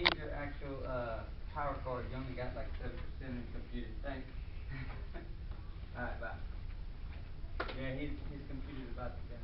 need your actual power cord. You only got like 7% in the computer. Thanks. Alright, bye. Yeah, his computer's about to die.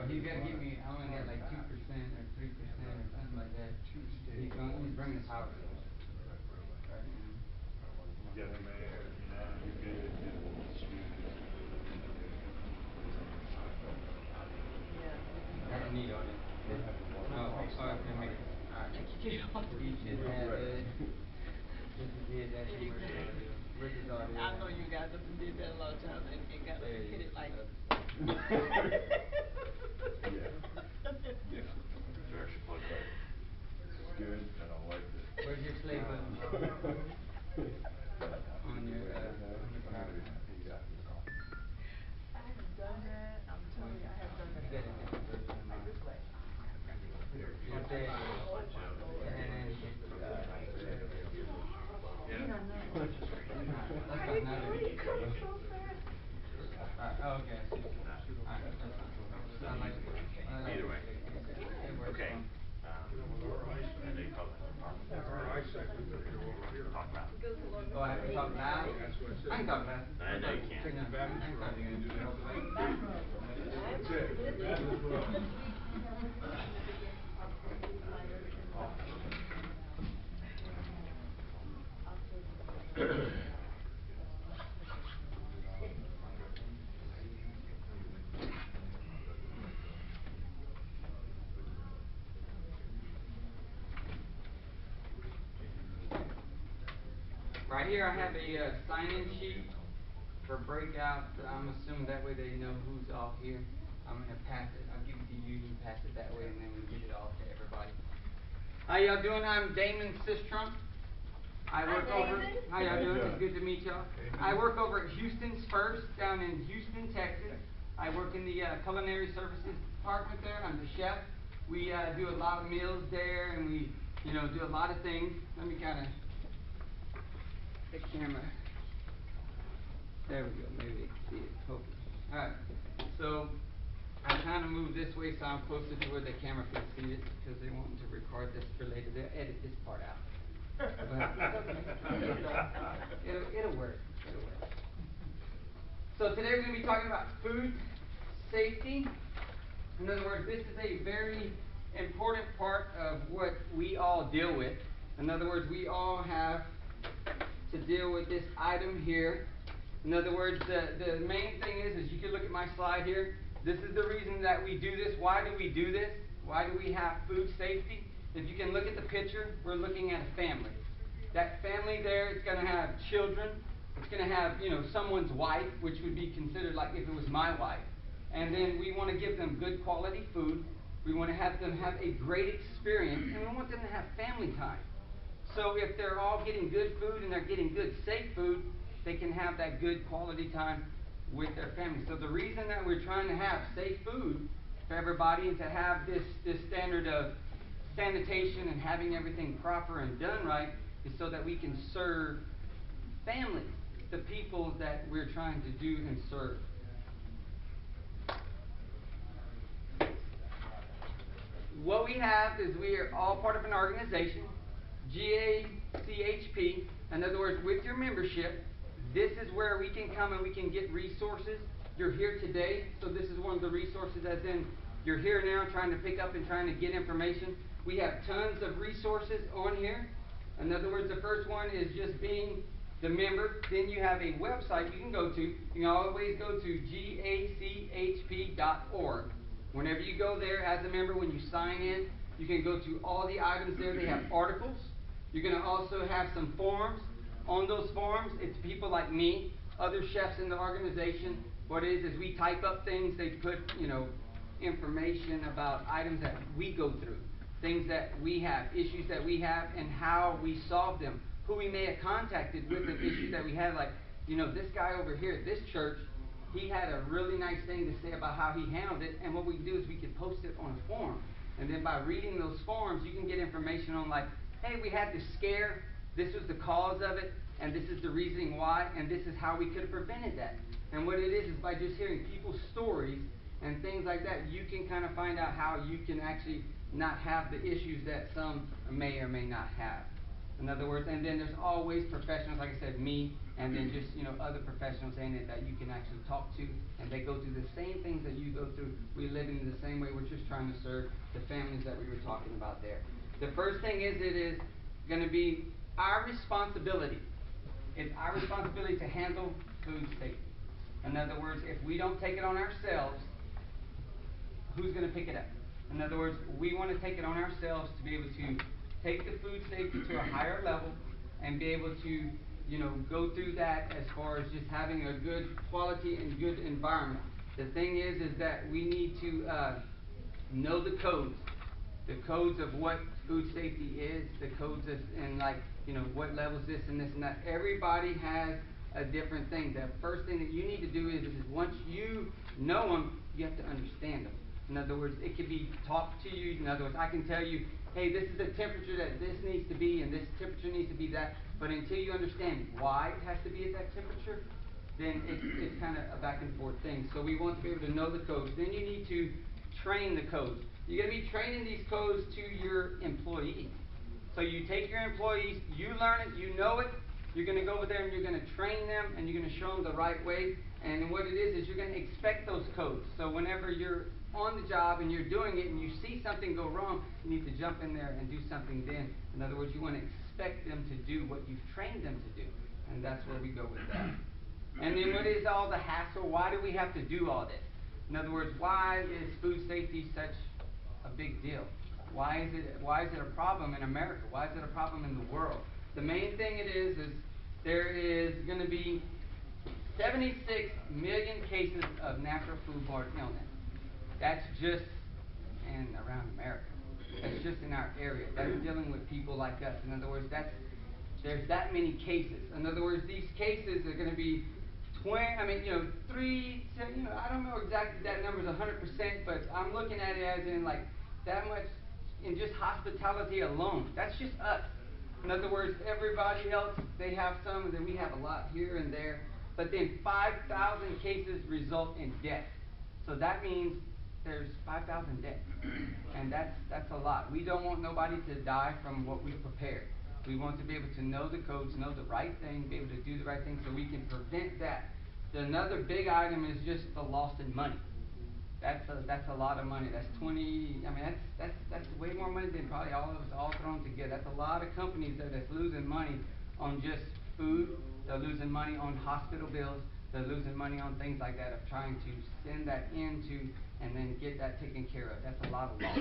He's gotta give me. I only got like 2% or 3% or something like that. He's bringing the power. Right now. You got him there. You good. Got a need on it. Oh, alright, let me. Alright. He should have it. This is his. That's him. Where's his audio? I know you guys have did that a lot of times and got to hit it like. Yeah. Direction plug right. This is good. I don't like it. Where's your slave button? On your power. I have done that. I'm telling you, I have done that. You got a different version of mine. This way. You say it. And then hit oh, okay. Alright, that's fine. I like it. Either way. It works. Okay. And they call it talk about. Oh, I have to talk loud? I can talk loud. I know you can't. I can talk Right here I have a sign-in sheet for Breakout. I'm assuming that way they know who's all here. I'm going to pass it. I'll give it to you. You pass it that way, and then we get it all to everybody. How y'all doing? I'm Damon Sistrum. How y'all doing? It's good to meet y'all. I work over at Houston's First down in Houston, Texas. I work in the culinary services department there. I'm the chef. We do a lot of meals there, and we do a lot of things. Let me kind of the camera. There we go. Maybe they can see it. Hopefully. All right. So I kind of moved this way so I'm closer to where the camera can see it because they want to record this for later. They'll edit this part out. It'll work. It'll work. So today we're going to be talking about food safety. In other words, this is a very important part of what we all deal with. In other words, we all have to deal with this item here. In other words, the main thing is you can look at my slide here. This is the reason that we do this. Why do we do this? Why do we have food safety? If you can look at the picture, we're looking at a family. That family there is going to have children. It's going to have, someone's wife, which would be considered like if it was my wife. And then we want to give them good quality food. We want to have them have a great experience, and we want them to have family time. So if they're all getting good food and they're getting good, safe food, they can have that good quality time with their family. So the reason that we're trying to have safe food for everybody and to have this standard of sanitation and having everything proper and done right is so that we can serve families, the people that we're trying to do and serve. What we have is we are all part of an organization, GACHP. In other words, with your membership, this is where we can come and we can get resources you're here today, so this is one of the resources, as in you're here now trying to pick up and trying to get information. We have tons of resources on here. In other words, the first one is just being the member. Then you have a website you can go to. You can always go to GACHP.org. Whenever you go there as a member, when you sign in, you can go to all the items there. They have articles. You're going to also have some forums. On those forums, it's people like me, other chefs in the organization. What it is we type up things. They put, information about items that we go through, things that we have, issues that we have, and how we solve them, who we may have contacted with the issues that we had. Like, this guy over here at this church, he had a really nice thing to say about how he handled it, and what we can do is we can post it on a forum. And then by reading those forums, you can get information on, like, hey, we had this scare, this was the cause of it, and this is the reasoning why, and this is how we could have prevented that. And what it is by just hearing people's stories and things like that, you can kind of find out how you can actually not have the issues that some may or may not have. In other words, and then there's always professionals, like I said, me, and then just, other professionals in it that you can actually talk to, and they go through the same things that you go through. We live in the same way. We're just trying to serve the families that we were talking about there. The first thing is, it is going to be our responsibility. It's our responsibility to handle food safety. In other words, if we don't take it on ourselves, who's going to pick it up? In other words, we want to take it on ourselves to be able to take the food safety to a higher level and be able to, go through that as far as just having a good quality and good environment. The thing is that we need to know the codes of what food safety is, the codes of, and what levels this and this and that. Everybody has a different thing. The first thing that you need to do is once you know them, you have to understand them. In other words, it could be talked to you. In other words, I can tell you, hey, this is the temperature that this needs to be, and this temperature needs to be that. But until you understand why it has to be at that temperature, then it's kind of a back and forth thing. So we want to be able to know the codes. Then you need to train the codes. You're going to be training these codes to your employees. So you take your employees, you learn it, you know it. You're going to go over there and you're going to train them, and you're going to show them the right way. And what it is you're going to expect those codes. So whenever you're on the job and you're doing it and you see something go wrong, you need to jump in there and do something then. In other words, you want to expect them to do what you've trained them to do. And that's where we go with that. And then what is all the hassle? Why do we have to do all this? In other words, why is food safety such a big deal? Why is it a problem in America? Why is it a problem in the world? The main thing it is there is going to be 76 million cases of natural foodborne illness. That's just around America. That's just in our area. That's dealing with people like us. In other words, there's that many cases. In other words, these cases are going to be 3 to, I don't know exactly that number is 100%, but I'm looking at it as in that much in just hospitality alone. That's just us. In other words, everybody else, they have some, and then we have a lot here and there. But then 5,000 cases result in death. So that means there's 5,000 deaths. And that's a lot. We don't want nobody to die from what we've prepared. We want to be able to know the codes, know the right thing, be able to do the right thing so we can prevent that. Another big item is just the loss in money. That's a lot of money. That's that's way more money than probably all of us all thrown together. That's a lot of companies that's losing money on just food. They're losing money on hospital bills. They're losing money on things like that, of trying to send that into and then get that taken care of. That's a lot of loss.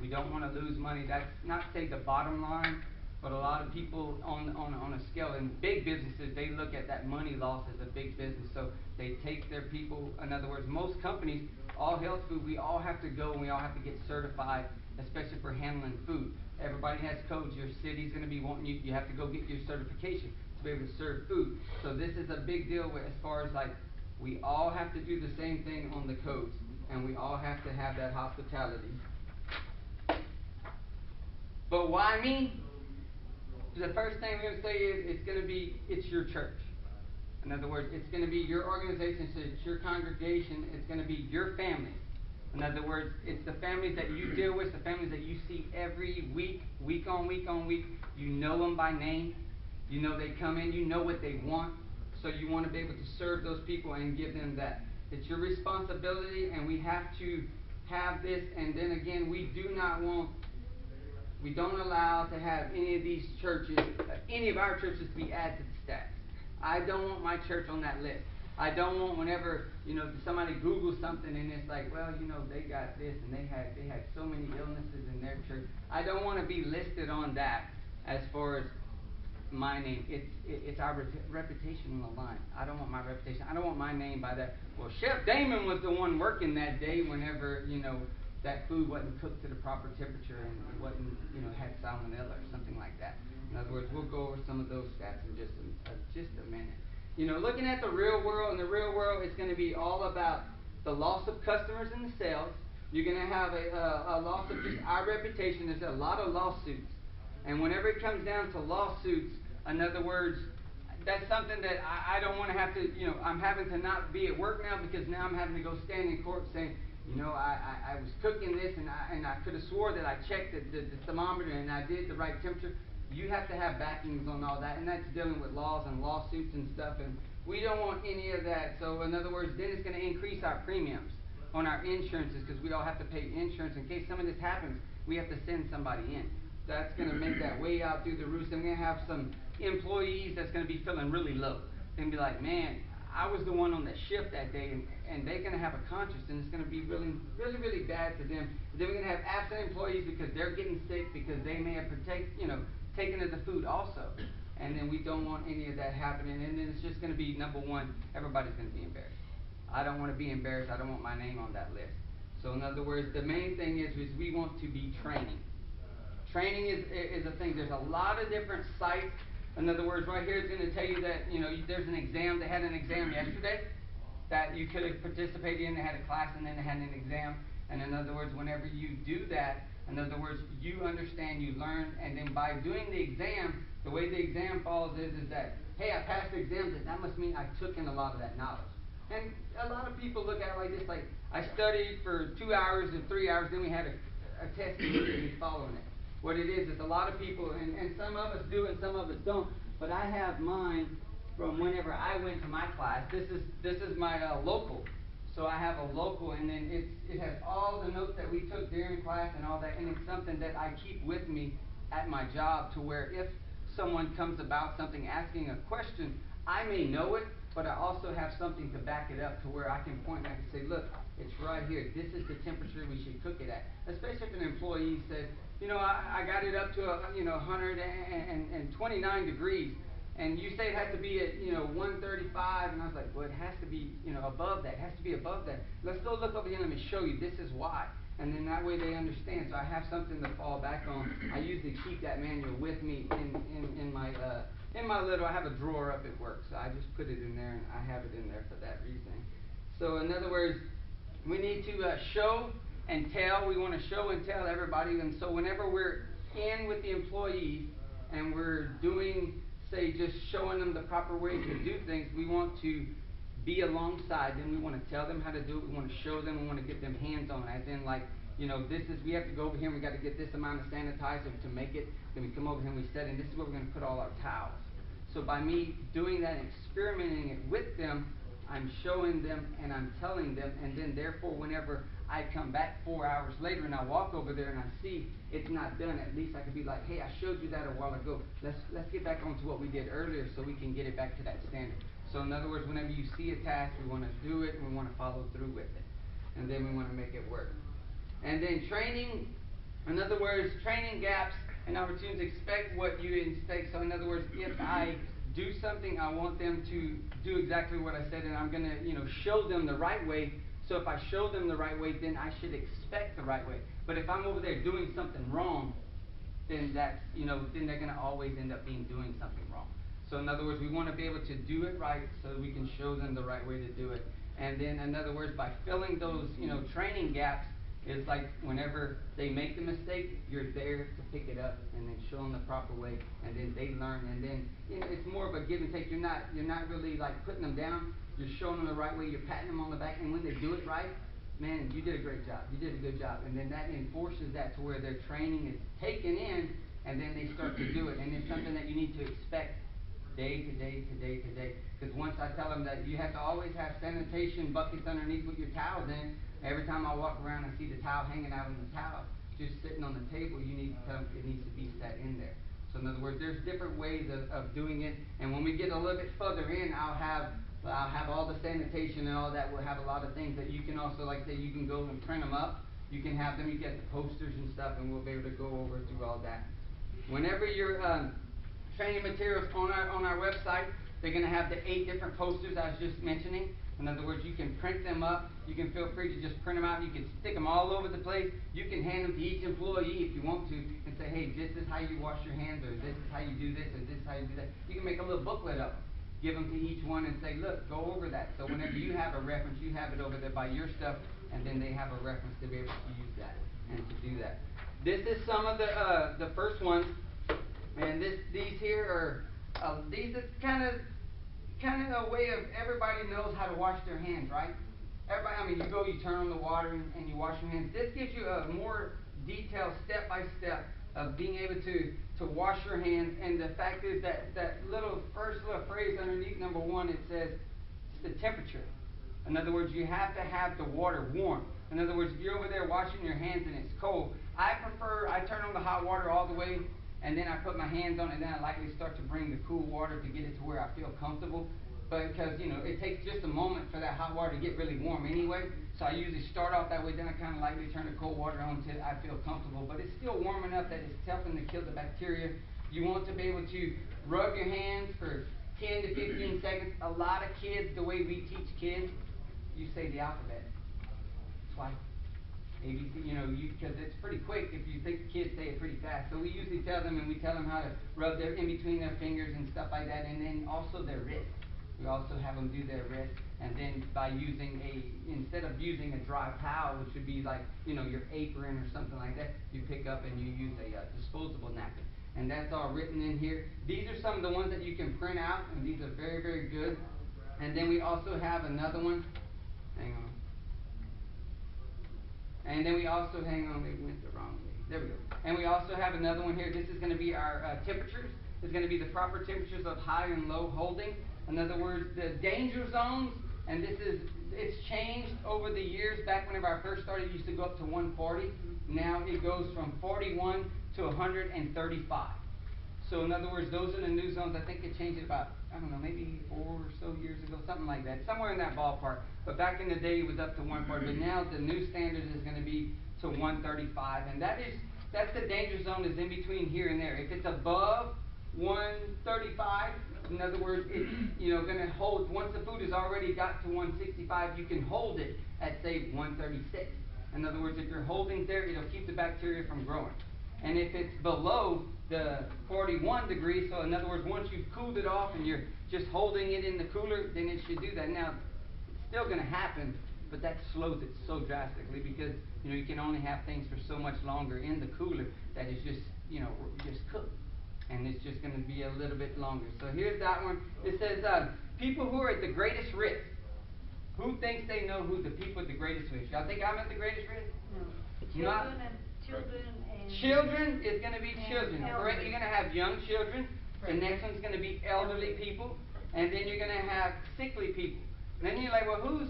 We don't want to lose money. That's not to say the bottom line, but a lot of people on a scale in big businesses, they look at that money loss as a big business. So they take their people. In other words, most companies, all health food, we all have to go and we all have to get certified, especially for handling food. Everybody has codes. Your city's going to be wanting you. You have to go get your certification to be able to serve food. So this is a big deal as far as we all have to do the same thing on the codes, and we all have to have that hospitality. But why me? The first thing we're going to say is it's your church. In other words, it's going to be your organization, so it's your congregation, it's going to be your families. In other words, it's the families that you deal with, the families that you see every week, week on week on week. You know them by name. You know they come in, you know what they want, so you want to be able to serve those people and give them that. It's your responsibility, and we have to have this. And then again, we don't allow to have any of these churches, any of our churches to be added to the stats. I don't want my church on that list. I don't want whenever, somebody Googles something and it's like, well, they got this and they had so many illnesses in their church. I don't want to be listed on that as far as my name. It's our reputation on the line. I don't want my reputation. I don't want my name by that. Well, Chef Damon was the one working that day whenever, that food wasn't cooked to the proper temperature and it wasn't, had salmonella or something like that. In other words, we'll go over some of those stats in just a minute. Looking at the real world, in the real world, it's going to be all about the loss of customers and the sales. You're going to have a loss of just our reputation. There's a lot of lawsuits. And whenever it comes down to lawsuits, in other words, that's something that I don't want to have to, I'm having to not be at work now because now I'm having to go stand in court saying, I was cooking this and I could have swore that I checked the thermometer and I did the right temperature. You have to have backings on all that, and that's dealing with laws and lawsuits and stuff, and we don't want any of that. So in other words, then it's going to increase our premiums on our insurances because we all have to pay insurance. In case some of this happens, we have to send somebody in. That's going to make that way out through the roof. And we're going to have some employees that's going to be feeling really low. They're going to be like, man, I was the one on that shift that day, and they're going to have a conscience, and it's going to be really, really, really bad to them. Then we're going to have absent employees because they're getting sick because they may have taken of the food also. And then we don't want any of that happening. And then it's just going to be, number one, everybody's going to be embarrassed. I don't want to be embarrassed. I don't want my name on that list. So in other words, the main thing is we want to be training. Training is a thing. There's a lot of different sites. In other words, right here it's going to tell you that, there's an exam. They had an exam yesterday that you could have participated in. They had a class and then they had an exam. And in other words, whenever you do that, in other words, you understand, you learn, and then by doing the exam, the way the exam falls is that, hey, I passed the exam, that must mean I took in a lot of that knowledge. And a lot of people look at it like this, like, I studied for 2 hours or 3 hours, then we had a test and following it. What it is a lot of people, and some of us do and some of us don't, but I have mine from whenever I went to my class. This is my local. So I have a local, and then it has all the notes that we took during class and all that, and it's something that I keep with me at my job to where if someone comes about something asking a question, I may know it, but I also have something to back it up to where I can point back and say, look, it's right here. This is the temperature we should cook it at. Especially if an employee says, I got it up to 129 degrees. And you say it has to be at, 135, and I was like, well, it has to be, above that. It has to be above that. Let's go look over here and let me show you. This is why. And then that way they understand. So I have something to fall back on. I usually keep that manual with me in my little, I have a drawer up at work. So I just put it in there, and I have it in there for that reason. So in other words, we need to show and tell. We want to show and tell everybody. And so whenever we're in with the employees and we're doing, say, just showing them the proper way to do things, we want to be alongside them. We want to tell them how to do it. We want to show them. We want to get them hands-on, as in like, we have to go over here and we got to get this amount of sanitizer to make it. Then we come over here and we set in. This is where we're going to put all our towels. So by me doing that and experimenting it with them, I'm showing them and I'm telling them, and then therefore whenever I come back 4 hours later and I walk over there and I see it's not done, at least I could be like, hey, I showed you that a while ago. Let's get back onto what we did earlier so we can get it back to that standard. So in other words, whenever you see a task, we want to do it and we want to follow through with it. And then we want to make it work. And then training, in other words, training gaps and opportunities, expect what you expect. So in other words, if I do something, I want them to do exactly what I said, and I'm going to, show them the right way. So if I show them the right way, then I should expect the right way. But if I'm over there doing something wrong, then that's, then they're going to always end up doing something wrong. So in other words, we want to be able to do it right so we can show them the right way to do it. And then in other words, by filling those, training gaps, it's like whenever they make the mistake, you're there to pick it up and then show them the proper way, and then they learn. And then it's more of a give and take. You're not really like putting them down. You're showing them the right way. You're patting them on the back, and when they do it right, man, you did a great job. You did a good job. And then that enforces that to where their training is taken in, and then they start to do it. And it's something that you need to expect day to day to day to day. Because once I tell them that you have to always have sanitation buckets underneath with your towels in, every time I walk around I see the towel hanging out on the towel, just sitting on the table, you need to tell them it needs to be set in there. So in other words, there's different ways of doing it, and when we get a little bit further in, I'll have all the sanitation and all that. We'll have a lot of things that you can also, like say, you can go and print them up. You can have them, you get the posters and stuff, and we'll be able to go over through all that. Whenever you're training materials on our website, they're going to have the 8 different posters I was just mentioning. In other words, you can print them up. You can feel free to just print them out. You can stick them all over the place. You can hand them to each employee if you want to and say, hey, this is how you wash your hands, or this is how you do this, or this is how you do that. You can make a little booklet up, give them to each one and say, look, go over that. So whenever you have a reference, you have it over there by your stuff, and then they have a reference to be able to use that and to do that. This is some of the first ones, and these here are these is kind of a way of everybody knows how to wash their hands, right? Everybody, I mean, you go, you turn on the water and you wash your hands. This gives you a more detailed step by step of being able to wash your hands. And the fact is that first little phrase underneath number 1, it says it's the temperature. In other words, you have to have the water warm. In other words, if you're over there washing your hands and it's cold, I turn on the hot water all the way, and then I put my hands on it, and then I lightly start to bring the cool water to get it to where I feel comfortable. But because, it takes just a moment for that hot water to get really warm anyway, so I usually start off that way, then I kind of lightly turn the cold water on until I feel comfortable. But it's still warm enough that it's helping to kill the bacteria. You want to be able to rub your hands for 10 to 15 seconds. A lot of kids, the way we teach kids, you say the alphabet twice. ABC, because it's pretty quick if you think kids say it pretty fast. So we usually tell them how to rub their in between their fingers and stuff like that, and then also their wrist. We also have them do their wrist, and then by instead of using a dry towel, which would be like, your apron or something like that, you pick up and you use a disposable napkin. And that's all written in here. These are some of the ones that you can print out, and these are very, very good. And then we also have another one. Hang on. And then we also, they went the wrong way. There we go. And we also have another one here. This is going to be our temperatures. It's going to be the proper temperatures of high and low holding. In other words, the danger zones, and it's changed over the years. Back whenever I first started, it used to go up to 140. Now it goes from 41 to 135. So in other words, those are the new zones. I think it changed it about, maybe 4 or so years ago, something like that, somewhere in that ballpark. But back in the day, it was up to 140. But now the new standard is going to be to 135, and that's the danger zone is in between here and there. If it's above 135, in other words, it's going to hold. Once the food has already got to 165, you can hold it at say 136. In other words, if you're holding there, it'll keep the bacteria from growing. And if it's below the 41 degrees, so in other words, once you've cooled it off and you're just holding it in the cooler, then it should do that. Now, it's still going to happen, but that slows it so drastically because, you can only have things for so much longer in the cooler that is just, just cooked. And it's just going to be a little bit longer. So here's that one. It says, people who are at the greatest risk. Who thinks they know who the people at the greatest risk? Y'all think I'm at the greatest risk? No. Children is going to be children, correct? You're going to have young children. The next one's going to be elderly people. And then you're going to have sickly people. And then you're like, well,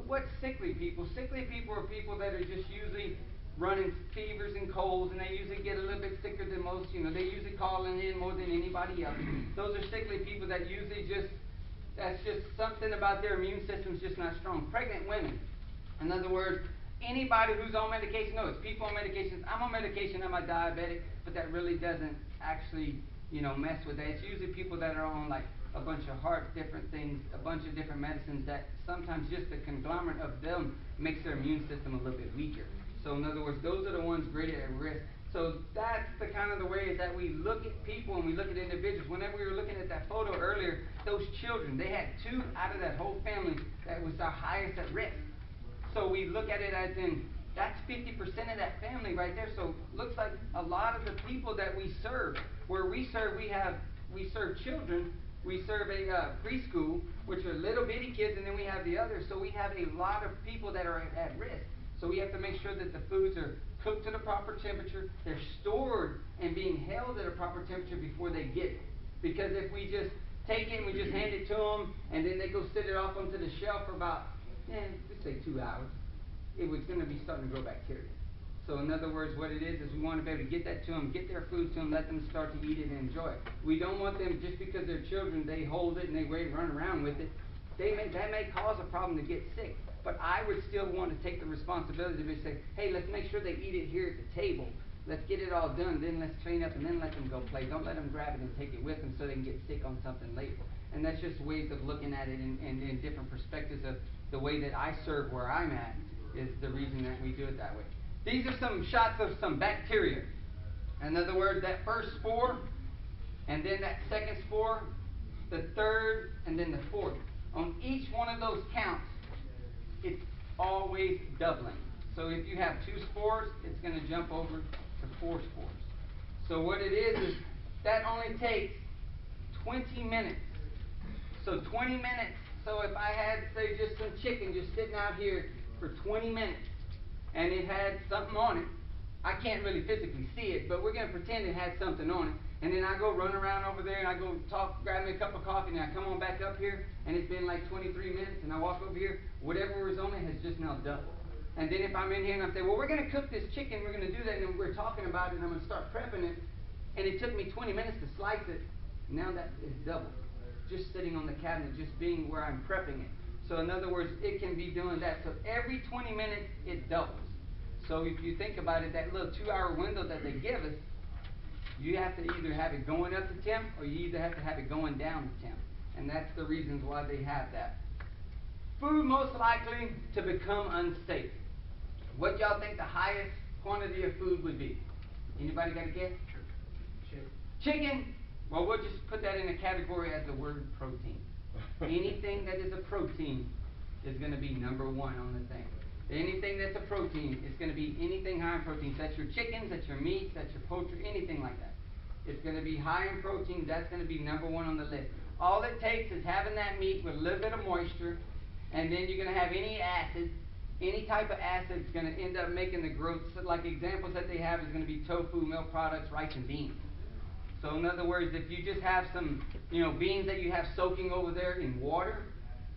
what's sickly people? Sickly people are people that are just usually running fevers and colds, and they usually get a little bit sicker than most. They usually calling in more than anybody else. Those are sickly people that usually that's just something about their immune system's just not strong. Pregnant women, in other words, anybody who's on medication, no, it's people on medications. I'm on medication, I'm a diabetic, but that really doesn't actually, mess with that. It's usually people that are on like a bunch of different things, a bunch of different medicines that sometimes just the conglomerate of them makes their immune system a little bit weaker. So in other words, those are the ones greater at risk. So that's the kind of the way that we look at people and we look at individuals. Whenever we were looking at that photo earlier, those children, they had 2 out of that whole family that was our highest at risk. So we look at it as in, that's 50% of that family right there. So looks like a lot of the people that we serve, where we serve children, we serve a preschool, which are little bitty kids, and then we have the others. So we have a lot of people that are at risk. So we have to make sure that the foods are cooked to the proper temperature, they're stored and being held at a proper temperature before they get it. Because if we just take it and we just hand it to them, and then they go sit it off onto the shelf for about, let's say 2 hours, it was going to be starting to grow bacteria. So in other words, what it is we want to be able to get that to them, get their food to them, let them start to eat it and enjoy it. We don't want them, just because they're children, they hold it and they run around with it. That may cause a problem to get sick. But I would still want to take the responsibility to say, hey, let's make sure they eat it here at the table. Let's get it all done, then let's clean up, and then let them go play. Don't let them grab it and take it with them so they can get sick on something later. And that's just ways of looking at it in different perspectives of the way that I serve where I'm at is the reason that we do it that way. These are some shots of some bacteria. In other words, that first spore, and then that second spore, the third, and then the fourth. On each one of those counts, it's always doubling. So if you have 2 spores, it's going to jump over to 4 spores. So what it is that only takes 20 minutes. So 20 minutes. So if I had, say, just some chicken just sitting out here for 20 minutes, and it had something on it, I can't really physically see it, but we're going to pretend it had something on it. And then I go run around over there and I go grab me a cup of coffee, and I come on back up here, and it's been like 23 minutes, and I walk over here, whatever was on it has just now doubled. And then if I'm in here and I say, well, we're going to cook this chicken, we're going to do that, and then we're talking about it, and I'm going to start prepping it, and it took me 20 minutes to slice it, now that is double. Just sitting on the cabinet, just being where I'm prepping it. So in other words, it can be doing that. So every 20 minutes, it doubles. So if you think about it, that little 2-hour window that they give us, you have to either have it going up to temp, or you either have to have it going down to temp. And that's the reasons why they have that. Food most likely to become unsafe. What y'all think the highest quantity of food would be? Anybody got a guess? Chicken? Well, we'll just put that in a category as the word protein. Anything that is a protein is going to be number 1 on the thing. Anything that's a protein is going to be anything high in protein. So that's your chickens, that's your meats, that's your poultry, anything like that. It's going to be high in protein. That's going to be number 1 on the list. All it takes is having that meat with a little bit of moisture, and then you're going to have any acid. Any type of acid is going to end up making the growth. So like examples that they have is going to be tofu, milk products, rice, and beans. So in other words, if you just have some, beans that you have soaking over there in water,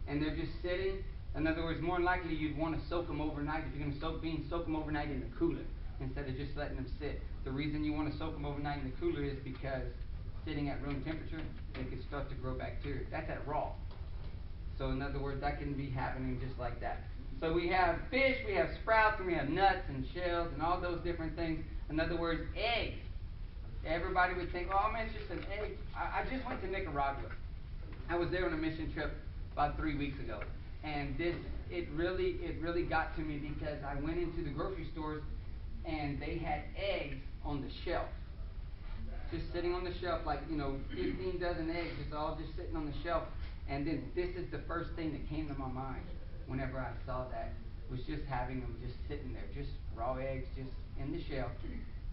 and they're just sitting, in other words, more than likely you'd want to soak them overnight. If you're going to soak beans, soak them overnight in the cooler instead of just letting them sit. The reason you want to soak them overnight in the cooler is because sitting at room temperature, they can start to grow bacteria. That's at raw. So in other words, that can be happening just like that. So we have fish, we have sprouts, and we have nuts and shells and all those different things. In other words, eggs. Everybody would think, oh man, it's just an egg. I just went to Nicaragua. I was there on a mission trip about 3 weeks ago. And it really got to me because I went into the grocery stores and they had eggs on the shelf. Just sitting on the shelf, like, 15 dozen eggs, just all just sitting on the shelf. And then this is the first thing that came to my mind whenever I saw that, was just having them just sitting there, just raw eggs just in the shelf.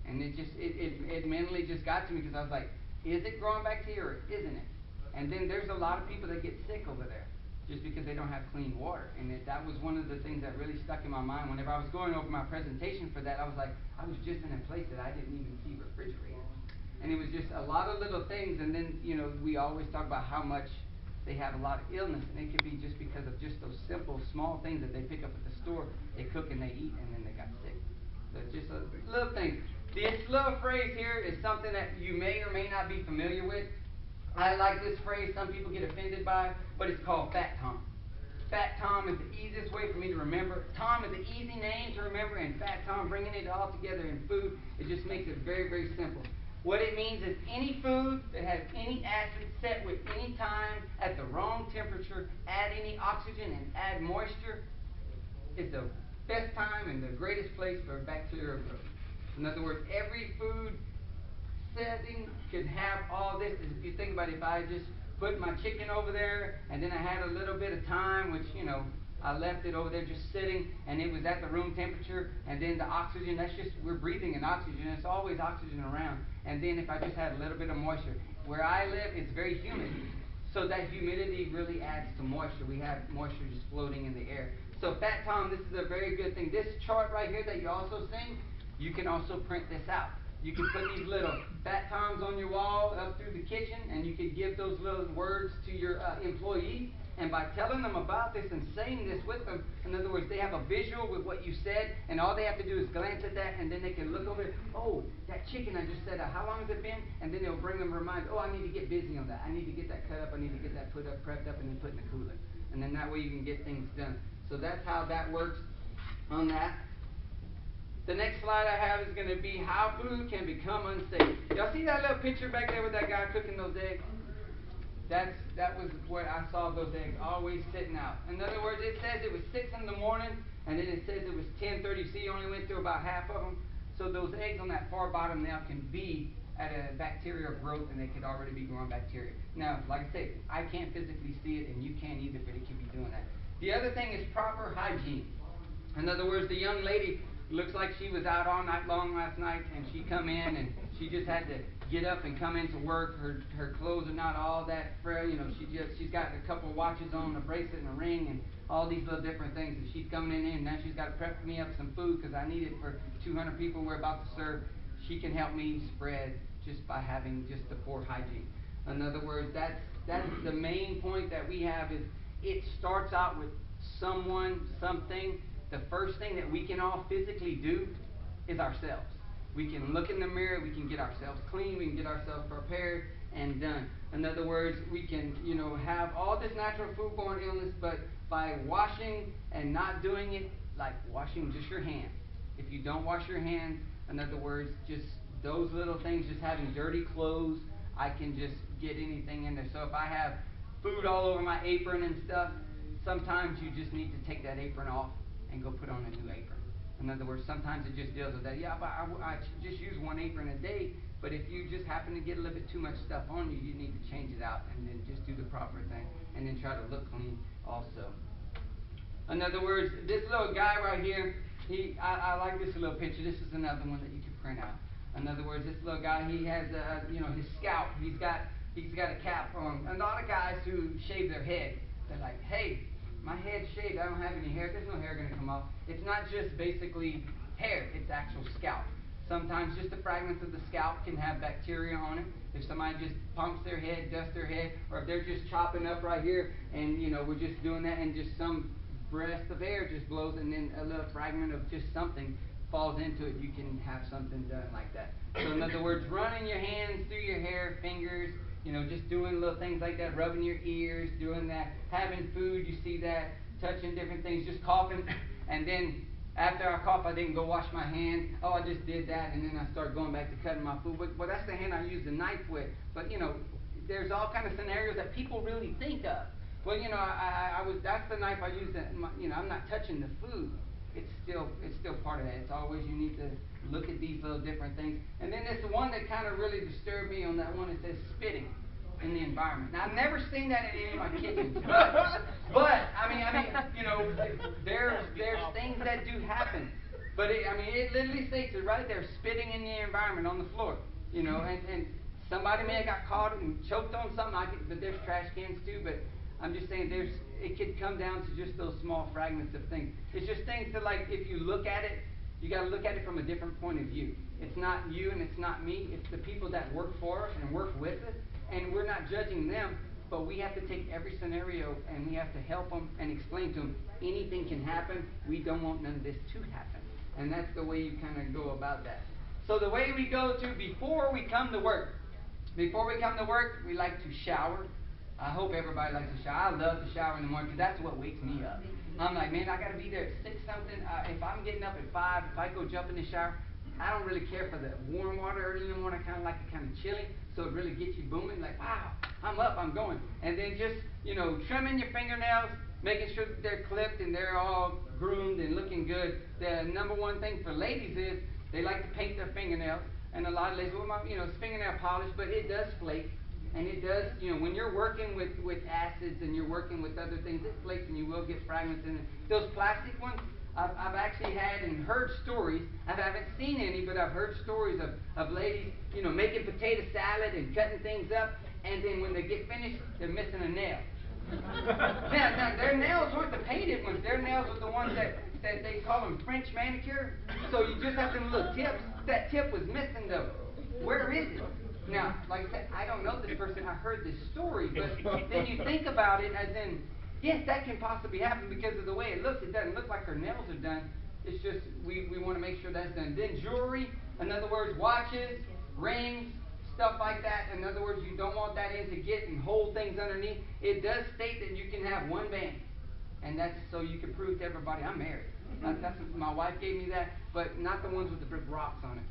And it mentally just got to me because I was like, is it growing bacteria or isn't it? And then there's a lot of people that get sick over there just because they don't have clean water. And that was one of the things that really stuck in my mind. Whenever I was going over my presentation for that, I was like, I was just in a place that I didn't even see refrigerators. And it was just a lot of little things. And then, we always talk about how much they have a lot of illness. And it could be just because of just those simple, small things that they pick up at the store. They cook and they eat, and then they got sick. So it's just a little thing. This little phrase here is something that you may or may not be familiar with. I like this phrase. Some people get offended by it, but it's called Fat Tom. Fat Tom is the easiest way for me to remember. Tom is an easy name to remember, and Fat Tom, bringing it all together in food, it just makes it very, very simple. What it means is any food that has any acid set with any time at the wrong temperature, add any oxygen and add moisture, is the best time and the greatest place for bacterial growth. In other words, every food setting could have all this. If you think about it, if I just put my chicken over there and then I had a little bit of time, which, I left it over there just sitting, and it was at the room temperature, and then the oxygen, we're breathing in oxygen. It's always oxygen around. And then if I just had a little bit of moisture. Where I live, it's very humid. So that humidity really adds to moisture. We have moisture just floating in the air. So Fat Tom, this is a very good thing. This chart right here that you also see, you can also print this out. You could put these little fat toms on your wall up through the kitchen, and you could give those little words to your employees. And by telling them about this and saying this with them, in other words, they have a visual with what you said, and all they have to do is glance at that, and then they can look over it. Oh, that chicken I just said, how long has it been? And then it'll bring them a reminder, oh, I need to get busy on that. I need to get that cut up. I need to get that put up, prepped up, and then put in the cooler. And then that way you can get things done. So that's how that works on that. The next slide I have is going to be how food can become unsafe. Y'all see that little picture back there with that guy cooking those eggs? That was where I saw those eggs always sitting out. In other words, it says it was 6 in the morning, and then it says it was 10:30. See, you only went through about half of them. So those eggs on that far bottom now can be at a bacterial growth, and they could already be growing bacteria. Now, like I said, I can't physically see it, and you can't either, but it can be doing that. The other thing is proper hygiene. In other words, the young lady looks like she was out all night long last night, and she come in, and she just had to get up and come into work. Her clothes are not all that frail. You know, she's got a couple of watches on, a bracelet and a ring, and all these little different things. And she's coming in, and now she's got to prep me up some food because I need it for 200 people we're about to serve. She can help me spread just by having just the poor hygiene. In other words, that's the main point that we have is it starts out with someone, something. The first thing that we can all physically do is ourselves. We can look in the mirror, we can get ourselves clean, we can get ourselves prepared and done. In other words, we can, have all this natural foodborne illness, but by washing and not doing it, like washing just your hands. If you don't wash your hands, in other words, just those little things, just having dirty clothes, I can just get anything in there. So if I have food all over my apron and stuff, sometimes you just need to take that apron off and go put on a new apron. In other words, sometimes it just deals with that. Yeah, but I just use one apron a day. But if you just happen to get a little bit too much stuff on you, you need to change it out and then just do the proper thing and then try to look clean also. In other words, this little guy right here, I like this little picture. This is another one that you can print out. In other words, this little guy, he has his scalp. He's got a cap on. A lot of guys who shave their head, they're like, hey, my head's shaved, I don't have any hair. There's no hair going to come off. It's not just basically hair, it's actual scalp. Sometimes just the fragments of the scalp can have bacteria on it. If somebody just pumps their head, dusts their head, or if they're just chopping up right here and we're just doing that and just some breath of air just blows and then a little fragment of just something falls into it, you can have something done like that. So in other words, running your hands through your hair, fingers, just doing little things like that, rubbing your ears, doing that, having food, you see that, touching different things, just coughing, and then after I cough, I didn't go wash my hands. Oh, I just did that, and then I start going back to cutting my food. But that's the hand I use the knife with. But there's all kind of scenarios that people really think of. Well, that's the knife I use. I'm not touching the food. It's still part of that. It's always you need to look at these little different things. And then there's the one that kind of really disturbed me on that one. It says spitting in the environment. Now I've never seen that in any of my kitchens, but I mean, there's things that do happen. But it literally states it right there: spitting in the environment on the floor. And somebody may have got caught and choked on something. But there's trash cans too. But I'm just saying it could come down to just those small fragments of things. It's just things that, like, if you look at it, you got to look at it from a different point of view. It's not you and it's not me. It's the people that work for us and work with us. And we're not judging them, but we have to take every scenario and we have to help them and explain to them anything can happen. We don't want none of this to happen. And that's the way you kind of go about that. So the way we go to before we come to work. Before we come to work, we like to shower. I hope everybody likes to shower. I love to shower in the morning because that's what wakes me up. I'm like, man, I got to be there at 6 something. If I'm getting up at 5, if I go jump in the shower, I don't really care for the warm water early in the morning. I kind of like it kind of chilly, so it really gets you booming. Like, wow, I'm up, I'm going. And then just, trimming your fingernails, making sure that they're clipped and they're all groomed and looking good. The number one thing for ladies is they like to paint their fingernails. And a lot of ladies, it's fingernail polish, but it does flake. And it does, when you're working with acids and you're working with other things, it flakes and you will get fragments in it. Those plastic ones, I've actually had and heard stories. I haven't seen any, but I've heard stories of ladies, making potato salad and cutting things up, and then when they get finished, they're missing a nail. Now, their nails weren't the painted ones. Their nails were the ones that they call them French manicure. So you just have them little tips. That tip was missing though. Where is it? Now, like I said, I don't know this person. I heard this story, but then you think about it as in, yes, that can possibly happen because of the way it looks. It doesn't look like her nails are done. It's just we want to make sure that's done. Then jewelry, in other words, watches, rings, stuff like that. In other words, you don't want that in to get and hold things underneath. It does state that you can have one band, and that's so you can prove to everybody I'm married. That's what my wife gave me that, but not the ones with the big rocks on it.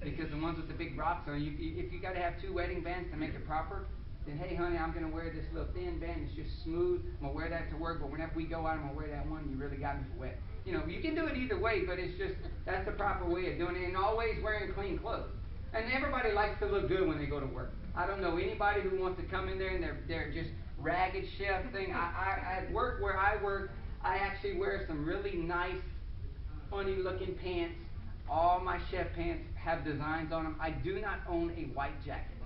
Because the ones with the big rocks on it, if you got to have two wedding bands to make it proper, then hey honey, I'm going to wear this little thin band. It's just smooth. I'm going to wear that to work, but whenever we go out, I'm going to wear that one. You really got me for wet. You know, you can do it either way, but it's just, that's the proper way of doing it. And always wearing clean clothes. And everybody likes to look good when they go to work. I don't know anybody who wants to come in there and they're just ragged chef thing. I at work where I work, I actually wear some really nice, funny looking pants. All my chef pants have designs on them. I do not own a white jacket.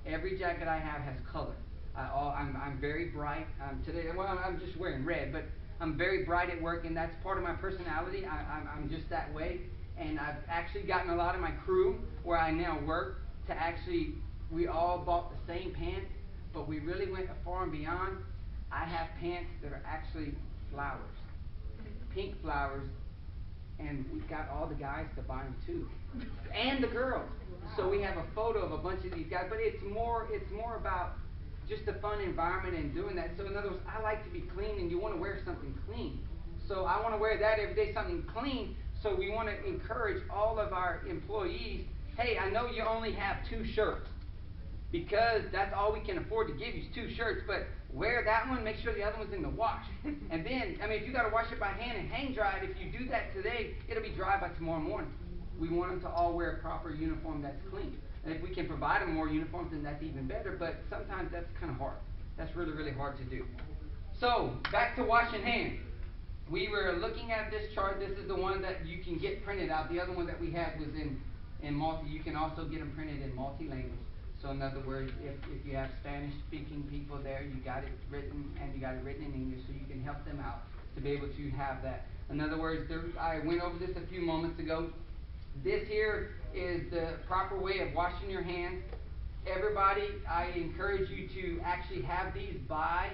Every jacket I have has color. I'm very bright. Today, well, I'm just wearing red, but I'm very bright at work, and that's part of my personality. I'm just that way. And I've actually gotten a lot of my crew where I now work to actually, we all bought the same pants, but we really went far and beyond. I have pants that are actually flowers, pink flowers, and we got all the guys to buy them too, and the girls. So we have a photo of a bunch of these guys, but it's more about just a fun environment and doing that. So in other words, I like to be clean, and you want to wear something clean. So I want to wear that every day, something clean. So we want to encourage all of our employees, hey, I know you only have 2 shirts, because that's all we can afford to give you is 2 shirts, but wear that one, make sure the other one's in the wash. And then, I mean, if you got to wash it by hand and hang dry it, if you do that today, it'll be dry by tomorrow morning. We want them to all wear a proper uniform that's clean. And if we can provide them more uniforms, then that's even better, but sometimes that's kind of hard. That's really, really hard to do. So, back to washing hands. We were looking at this chart. This is the one that you can get printed out. The other one that we had was in multi. You can also get them printed in multi-language. So in other words, if you have Spanish-speaking people there, you got it written, and you got it written in English, so you can help them out to be able to have that. In other words, I went over this a few moments ago. This here is the proper way of washing your hands. Everybody, I encourage you to actually have these by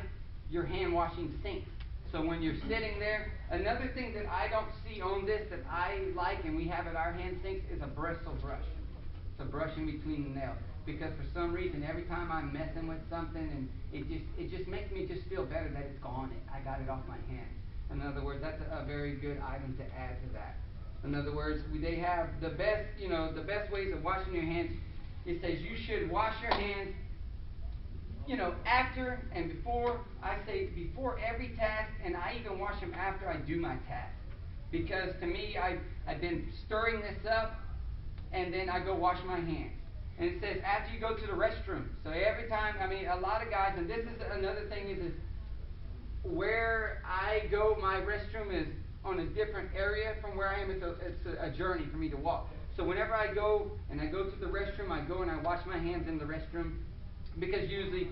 your hand washing sink. So when you're sitting there, another thing that I don't see on this that I like and we have at our hand sinks is a bristle brush. It's a brush in between the nails. Because for some reason, every time I'm messing with something, and it just makes me just feel better that it's gone. I got it off my hands. In other words, that's a very good item to add to that. In other words, they have the best ways of washing your hands. It says you should wash your hands, after and before. I say before every task, and I even wash them after I do my task. Because to me, I've been stirring this up, and then I go wash my hands. And it says after you go to the restroom. So every time, a lot of guys, and this is another thing is where I go, my restroom is on a different area from where I am. It's a journey for me to walk. So whenever I go and I go to the restroom, I go and I wash my hands in the restroom. Because usually,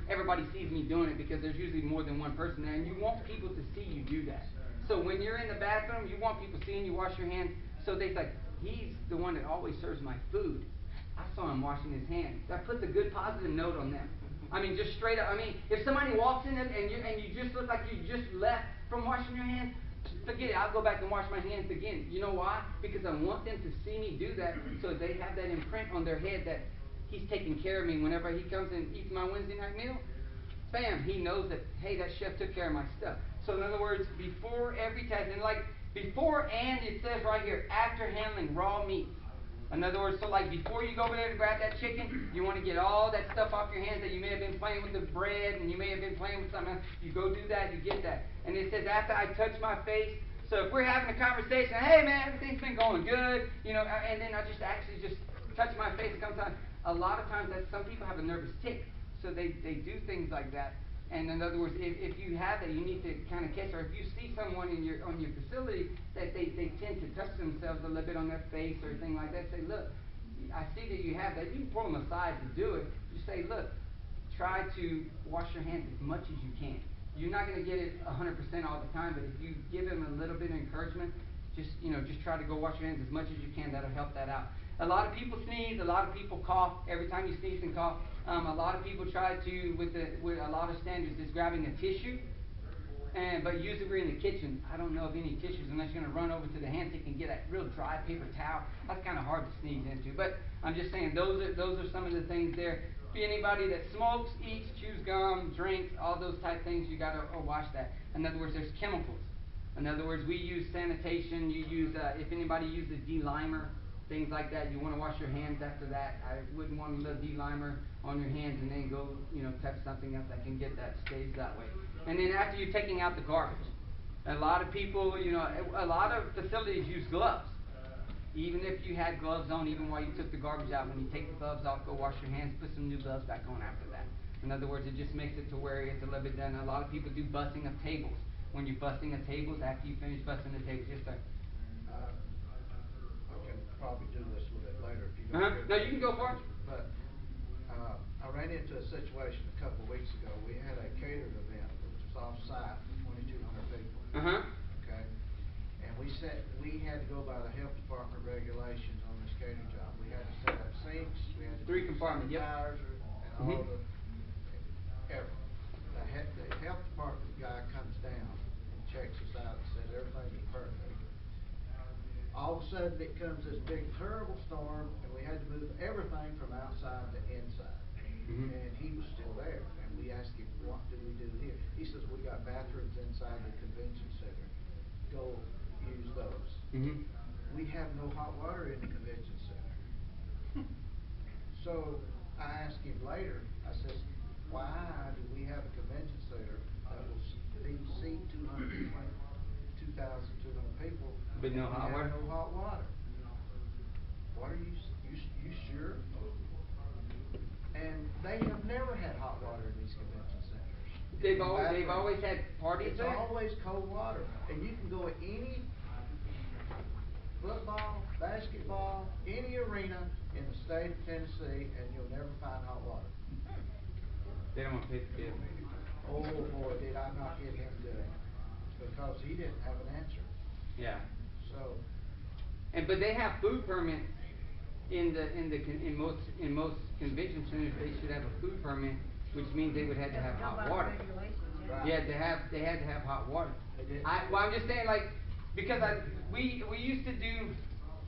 everybody sees me doing it because there's usually more than one person there. And you want people to see you do that. So when you're in the bathroom, you want people seeing you wash your hands. So they say, he's the one that always serves my food. I saw him washing his hands. That puts a good positive note on them. Just straight up. If somebody walks in and you just look like you just left from washing your hands, forget it. I'll go back and wash my hands again. You know why? Because I want them to see me do that, so they have that imprint on their head that he's taking care of me. Whenever he comes and eats my Wednesday night meal, bam, he knows that, hey, that chef took care of my stuff. So in other words, before every task, and before, and it says right here, after handling raw meat. In other words, so before you go over there to grab that chicken, you want to get all that stuff off your hands that you may have been playing with the bread, and you may have been playing with something else. You go do that, you get that. And it says after I touch my face. So if we're having a conversation, hey man, everything's been going good, and then I just actually just touch my face a couple times. A lot of times some people have a nervous tick, so they do things like that. And in other words, if you have that, you need to kind of catch, or if you see someone on your facility that they tend to touch themselves a little bit on their face or anything like that, say, look, I see that you have that. You can pull them aside to do it. You say, look, try to wash your hands as much as you can. You're not going to get it 100% all the time, but if you give them a little bit of encouragement, just try to go wash your hands as much as you can. That'll help that out. A lot of people sneeze. A lot of people cough. Every time you sneeze and cough, a lot of people try to with a lot of standards is grabbing a tissue. But usually we're in the kitchen. I don't know of any tissues unless you're going to run over to the hand sink and get a real dry paper towel. That's kind of hard to sneeze into. But I'm just saying those are some of the things there. For anybody that smokes, eats, chews gum, drinks, all those type things, you got to wash that. In other words, there's chemicals. In other words, we use sanitation. You use if anybody uses de-limer, things like that. You want to wash your hands after that. I wouldn't want a little de-limer on your hands and then go touch something else that can get that stays that way. And then after you're taking out the garbage, a lot of people, a lot of facilities use gloves. Even if you had gloves on, even while you took the garbage out, when you take the gloves off, go wash your hands, put some new gloves back on after that. In other words, it just makes it to where it's a little bit done. A lot of people do busting of tables. When you're busting of tables, after you finish busting the tables, yes sir. I can probably do this a little bit later if you don't. No, you can go for it. But I ran into a situation a couple of weeks ago. We had a catered event which was off-site, 2,200 people. Okay, and we had to go by the health department regulations on this catering job. We had to set up sinks. We had to 3 compartments. Yep. And all the health department guy comes down and checks us out and says everything is perfect. All of a sudden it comes this big terrible storm and we had to move everything from outside to inside. And he was still there and we asked him, what do we do here? He says, we got bathrooms inside the convention center. Go use those. We have no hot water in the convention center. So I asked him later, I says, why do we have a convention center that will seat 2,200 people? But no hot water? No hot water. What are you sure? And they have never had hot water in these convention centers. They've always had parties It's there? always cold water. And you can go at any football, basketball, any arena in the state of Tennessee and you'll never find hot water. They don't want to pay the bill. Oh boy, did I not get him good. Because he didn't have an answer. Yeah. So. But they have food permits in most convention centers. They should have a food permit, which means they would have to have hot water. Right. Yeah, they had to have hot water. They did. I'm just saying, like, because we used to do.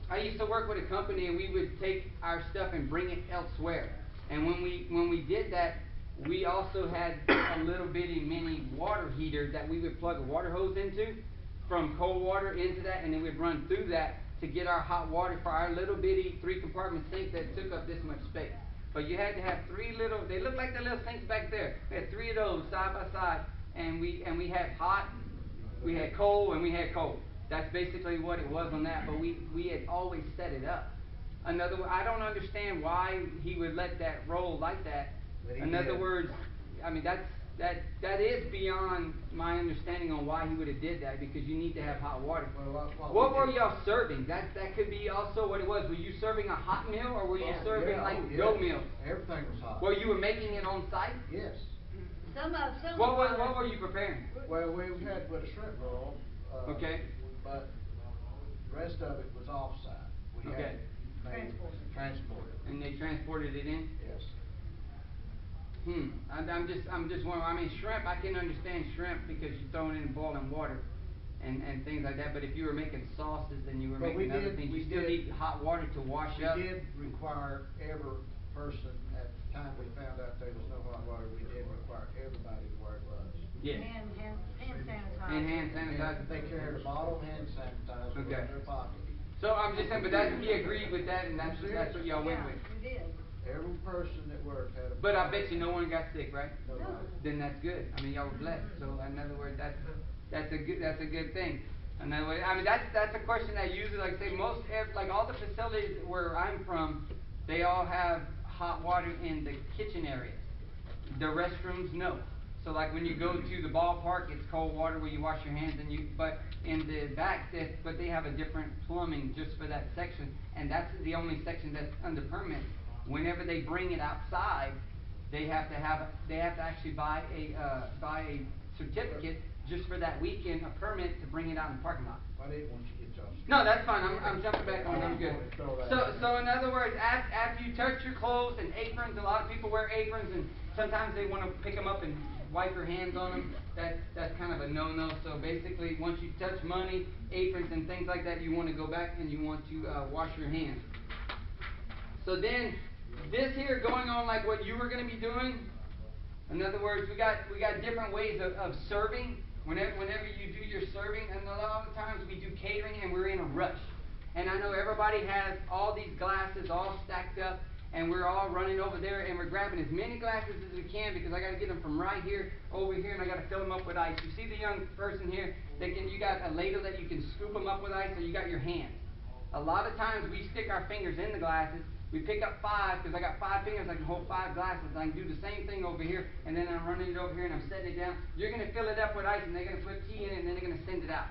I used to work with a company and we would take our stuff and bring it elsewhere. And when we did that, we also had a little bitty mini water heater that we would plug a water hose into, from cold water into that, and then we'd run through that to get our hot water for our little bitty 3-compartment sink that took up this much space. But you had to have 3 little, they look like the little sinks back there. We had 3 of those side by side, and we had hot, we had cold, and we had cold. That's basically what it was on that, but we had always set it up. I don't understand why he would let that roll like that. In other words, I mean that is beyond my understanding on why he would have did that, because you need to have hot water. What were y'all serving? That could be also what it was. Were you serving a hot meal or were you serving go meals? Everything was hot. Well, you were making it on site? Yes. What were you preparing? Well, we had with a shrimp roll. Okay. But the rest of it was off-site. We had it transported. And they transported it in? Yes. I'm just wondering. I mean, shrimp, I can understand shrimp because you're throwing it in boiling water and things like that. But if you were making sauces and you were making other things, you still need hot water to wash up. We did require every person, at the time we found out there was no hot water, we did require everybody to wear gloves. Yes. Hand sanitizer. And hand sanitizer. They carried a bottle of hand sanitizer in their pocket. So I'm just saying, but he agreed with that, and that's what y'all went with. We did. Every person that worked had a. But I bet you no one got sick, right? No. Then that's good. I mean, y'all were blessed. So in other words, that's a good thing. In other words, I mean that's a question that usually, like say all the facilities where I'm from, they all have hot water in the kitchen areas. The restrooms, no. So like when you go to the ballpark, it's cold water where you wash your hands, but in the back, but they have a different plumbing just for that section, and that's the only section that's under permit. Whenever they bring it outside, they have to actually buy a certificate just for that weekend, a permit to bring it out in the parking lot. I didn't want you to get y'all. No, that's fine. I'm jumping back on. I'm good. So in other words, after you touch your clothes and aprons, a lot of people wear aprons, and sometimes they want to pick them up and wipe your hands on them. That's kind of a no-no. So basically, once you touch money, aprons, and things like that, you want to go back and you want to wash your hands. So then, this here going on like what you were going to be doing. In other words, we got different ways of serving. Whenever you do your serving, and a lot of times we do catering and we're in a rush. And I know everybody has all these glasses all stacked up, and we're all running over there and we're grabbing as many glasses as we can because I got to get them from right here over here, and I got to fill them up with ice. You see the young person here? You got a ladle that you can scoop them up with ice, or you got your hands. A lot of times we stick our fingers in the glasses. We pick up 5 because I got 5 fingers. I can hold 5 glasses. I can do the same thing over here, and then I'm running it over here and I'm setting it down. You're going to fill it up with ice, and they're going to put tea in it, and then they're going to send it out.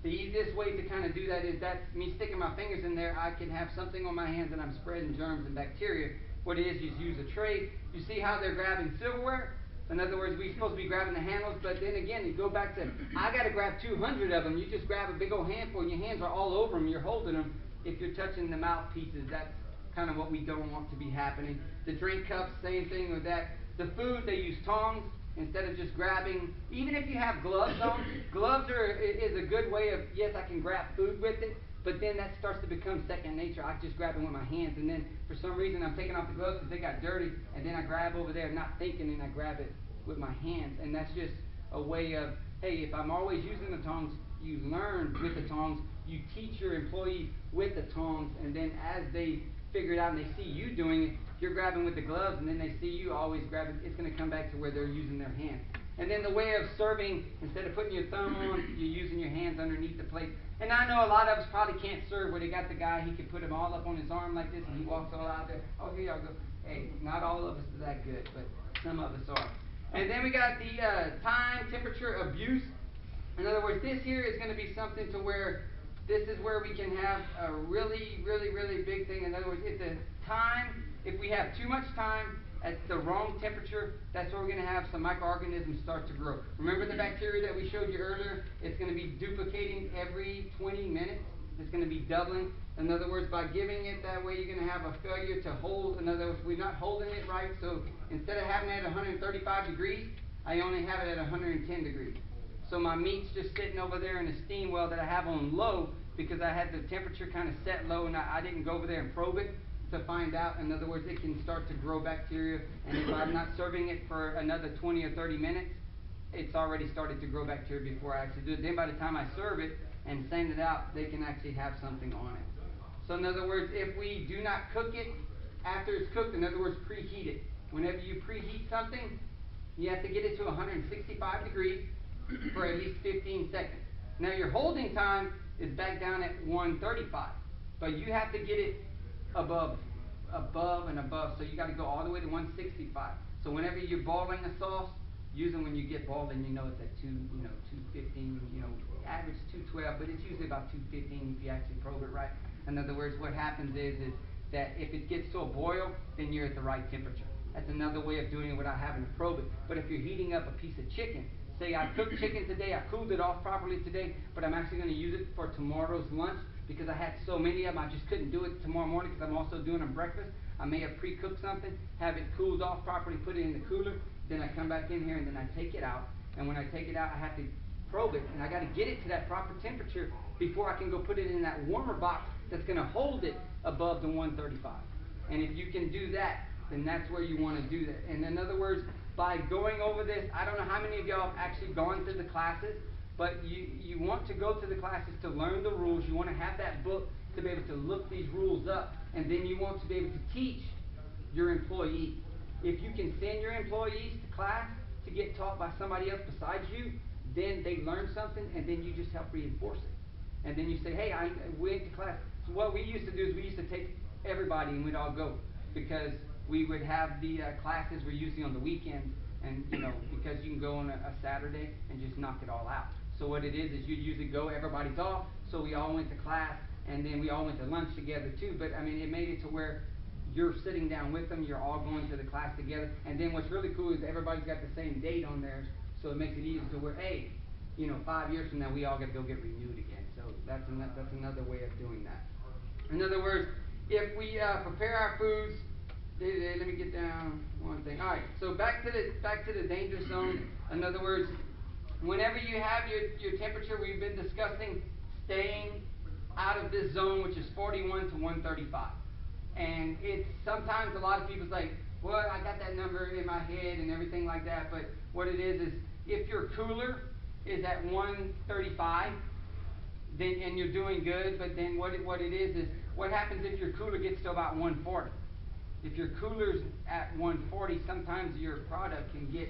The easiest way to kind of do that is that's me sticking my fingers in there. I can have something on my hands, and I'm spreading germs and bacteria. What it is, you use a tray. You see how they're grabbing silverware? In other words, we're supposed to be grabbing the handles, but then again, you go back to, I got to grab 200 of them. You just grab a big old handful, and your hands are all over them. You're holding them. If you're touching the mouthpieces, that's kind of what we don't want to be happening. The drink cups, same thing with that. The food, they use tongs instead of just grabbing. Even if you have gloves on, gloves is a good way of, yes, I can grab food with it, but then that starts to become second nature. I just grab it with my hands, and then for some reason I'm taking off the gloves because they got dirty, and then I grab over there not thinking, and I grab it with my hands. And that's just a way of, hey, if I'm always using the tongs, you learn with the tongs. You teach your employees with the tongs, and then as they figure it out and they see you doing it, you're grabbing with the gloves, and then they see you always grabbing. It's going to come back to where they're using their hands. And then the way of serving, instead of putting your thumb on, you're using your hands underneath the plate. And I know a lot of us probably can't serve where they got the guy, he can put them all up on his arm like this, and he walks all out there. Oh, here y'all go. Hey, not all of us are that good, but some of us are. And then we got the time, temperature, abuse. In other words, this here is going to be something to where this is where we can have a really, really, really big thing. In other words, if the time, if we have too much time at the wrong temperature, that's where we're going to have some microorganisms start to grow. Remember the bacteria that we showed you earlier? It's going to be duplicating every 20 minutes. It's going to be doubling. In other words, by giving it that way, you're going to have a failure to hold. In other words, we're not holding it right. So instead of having it at 135 degrees, I only have it at 110 degrees. So my meat's just sitting over there in a steam well that I have on low because I had the temperature kind of set low, and I didn't go over there and probe it to find out. In other words, it can start to grow bacteria, and if I'm not serving it for another 20 or 30 minutes, it's already started to grow bacteria before I actually do it. Then by the time I serve it and send it out, they can actually have something on it. So in other words, if we do not cook it after it's cooked, in other words, preheat it. Whenever you preheat something, you have to get it to 165 degrees for at least 15 seconds. Now your holding time is back down at 135, but you have to get it above and above. So you got to go all the way to 165. So whenever you're boiling a sauce, usually when you get boiling, you know it's at 215, average 212, but it's usually about 215 if you actually probe it right. In other words, what happens is that if it gets to a boil, then you're at the right temperature. That's another way of doing it without having to probe it. But if you're heating up a piece of chicken, say I cooked chicken today, I cooled it off properly today, but I'm actually going to use it for tomorrow's lunch because I had so many of them, I just couldn't do it tomorrow morning because I'm also doing a breakfast. I may have pre-cooked something, have it cooled off properly, put it in the cooler, then I come back in here and then I take it out. And when I take it out, I have to probe it, and I got to get it to that proper temperature before I can go put it in that warmer box that's going to hold it above the 135. And if you can do that, then that's where you want to do that. And in other words, by going over this, I don't know how many of y'all have actually gone to the classes, but you want to go to the classes to learn the rules. You want to have that book to be able to look these rules up, and then you want to be able to teach your employees. If you can send your employees to class to get taught by somebody else besides you, then they learn something, and then you just help reinforce it. And then you say, hey, I went to class. So what we used to do is we used to take everybody and we'd all go, because we would have the classes we're usually on the weekends, and because you can go on a Saturday and just knock it all out. So what it is you'd usually go, everybody's off, so we all went to class, and then we all went to lunch together too. But I mean, it made it to where you're sitting down with them, you're all going to the class together, and then what's really cool is everybody's got the same date on theirs, so it makes it easy to where, hey, 5 years from now, we all got to go get renewed again. So that's another way of doing that. In other words, if we prepare our foods, let me get down one thing. All right, so back to the danger zone. In other words, whenever you have your temperature, we've been discussing staying out of this zone, which is 41 to 135. And it's sometimes a lot of people's like, well, I got that number in my head and everything like that. But what it is if your cooler is at 135, then and you're doing good. But then what it is what happens if your cooler gets to about 140? If your cooler's at 140, sometimes your product can get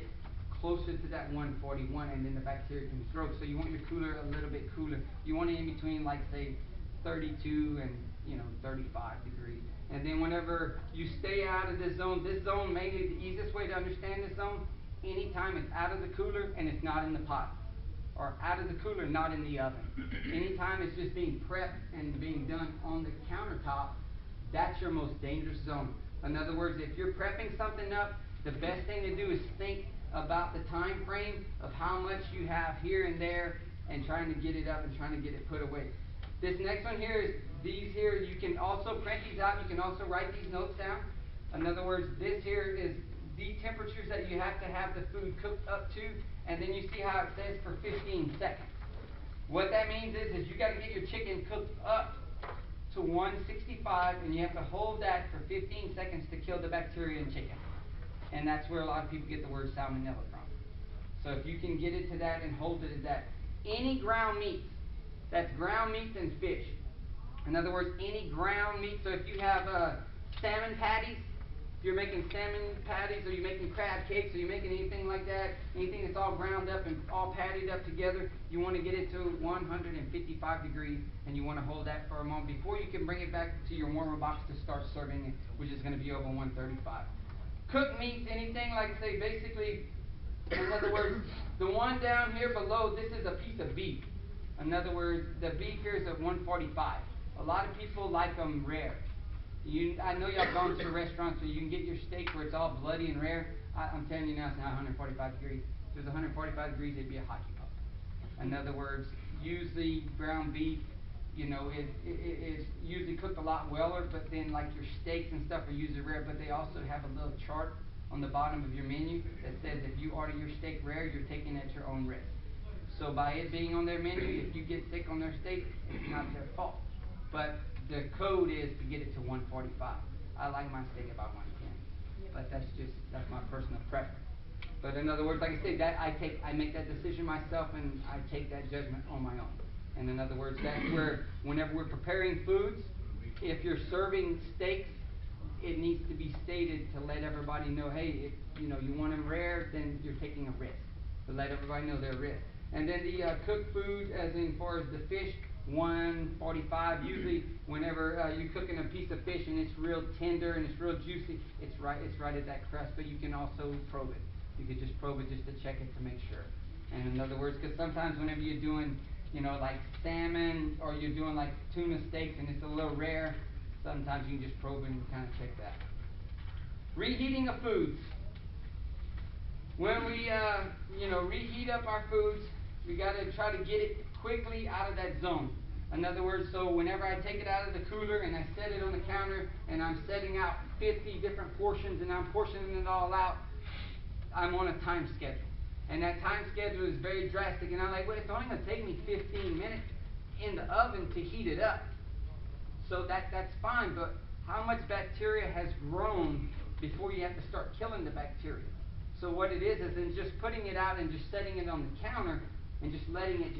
closer to that 141, and then the bacteria can grow. So you want your cooler a little bit cooler. You want it in between, like, say, 32 and 35 degrees. And then whenever you stay out of this zone mainly the easiest way to understand this zone, anytime it's out of the cooler and it's not in the pot, or out of the cooler, not in the oven. Anytime it's just being prepped and being done on the countertop, that's your most dangerous zone. In other words, if you're prepping something up, the best thing to do is think about the time frame of how much you have here and there, and trying to get it up and trying to get it put away. This next one here is these here. You can also print these out. You can also write these notes down. In other words, this here is the temperatures that you have to have the food cooked up to, and then you see how it says for 15 seconds. What that means is you got to get your chicken cooked up to 165, and you have to hold that for 15 seconds to kill the bacteria in chicken. And that's where a lot of people get the word salmonella from. So if you can get it to that and hold it at that. Any ground meat, that's ground meat and fish. In other words, any ground meat. So if you have salmon patties, if you're making salmon patties, or you're making crab cakes, or you're making anything like that, anything that's all ground up and all patted up together, you want to get it to 155 degrees, and you want to hold that for a moment before you can bring it back to your warmer box to start serving it, which is going to be over 135. Cooked meats, anything like, say, basically, in other words, the one down here below, this is a piece of beef. In other words, the beef here is at 145. A lot of people like them rare. I know y'all gone to restaurants where you can get your steak where it's all bloody and rare. I'm telling you now, it's not 145 degrees. If it was 145 degrees, it'd be a hockey puck. In other words, usually ground beef, it's usually cooked a lot weller, but then like your steaks and stuff are usually rare, but they also have a little chart on the bottom of your menu that says if you order your steak rare, you're taking it at your own risk. So by it being on their menu, if you get sick on their steak, it's not their fault. But the code is to get it to 145. I like my steak about 110, but that's my personal preference. But in other words, like I said, I make that decision myself, and I take that judgment on my own. And in other words, that's where whenever we're preparing foods, if you're serving steaks, it needs to be stated to let everybody know, hey, if you want them rare, then you're taking a risk. To let everybody know their risk. And then the cooked food, as in far as the fish, 145. Usually, whenever you're cooking a piece of fish and it's real tender and it's real juicy, it's right at that crust. But you can also probe it. You could just probe it just to check it to make sure. And in other words, because sometimes whenever you're doing, like salmon, or you're doing like tuna steaks and it's a little rare, sometimes you can just probe it and kind of check that. Reheating of foods. When we, reheat up our foods, we got to try to get it quickly out of that zone. In other words, so whenever I take it out of the cooler and I set it on the counter and I'm setting out 50 different portions and I'm portioning it all out, I'm on a time schedule. And that time schedule is very drastic. And I'm like, well, it's only going to take me 15 minutes in the oven to heat it up. So that's fine, but how much bacteria has grown before you have to start killing the bacteria? So what it is in just putting it out and just setting it on the counter and just letting it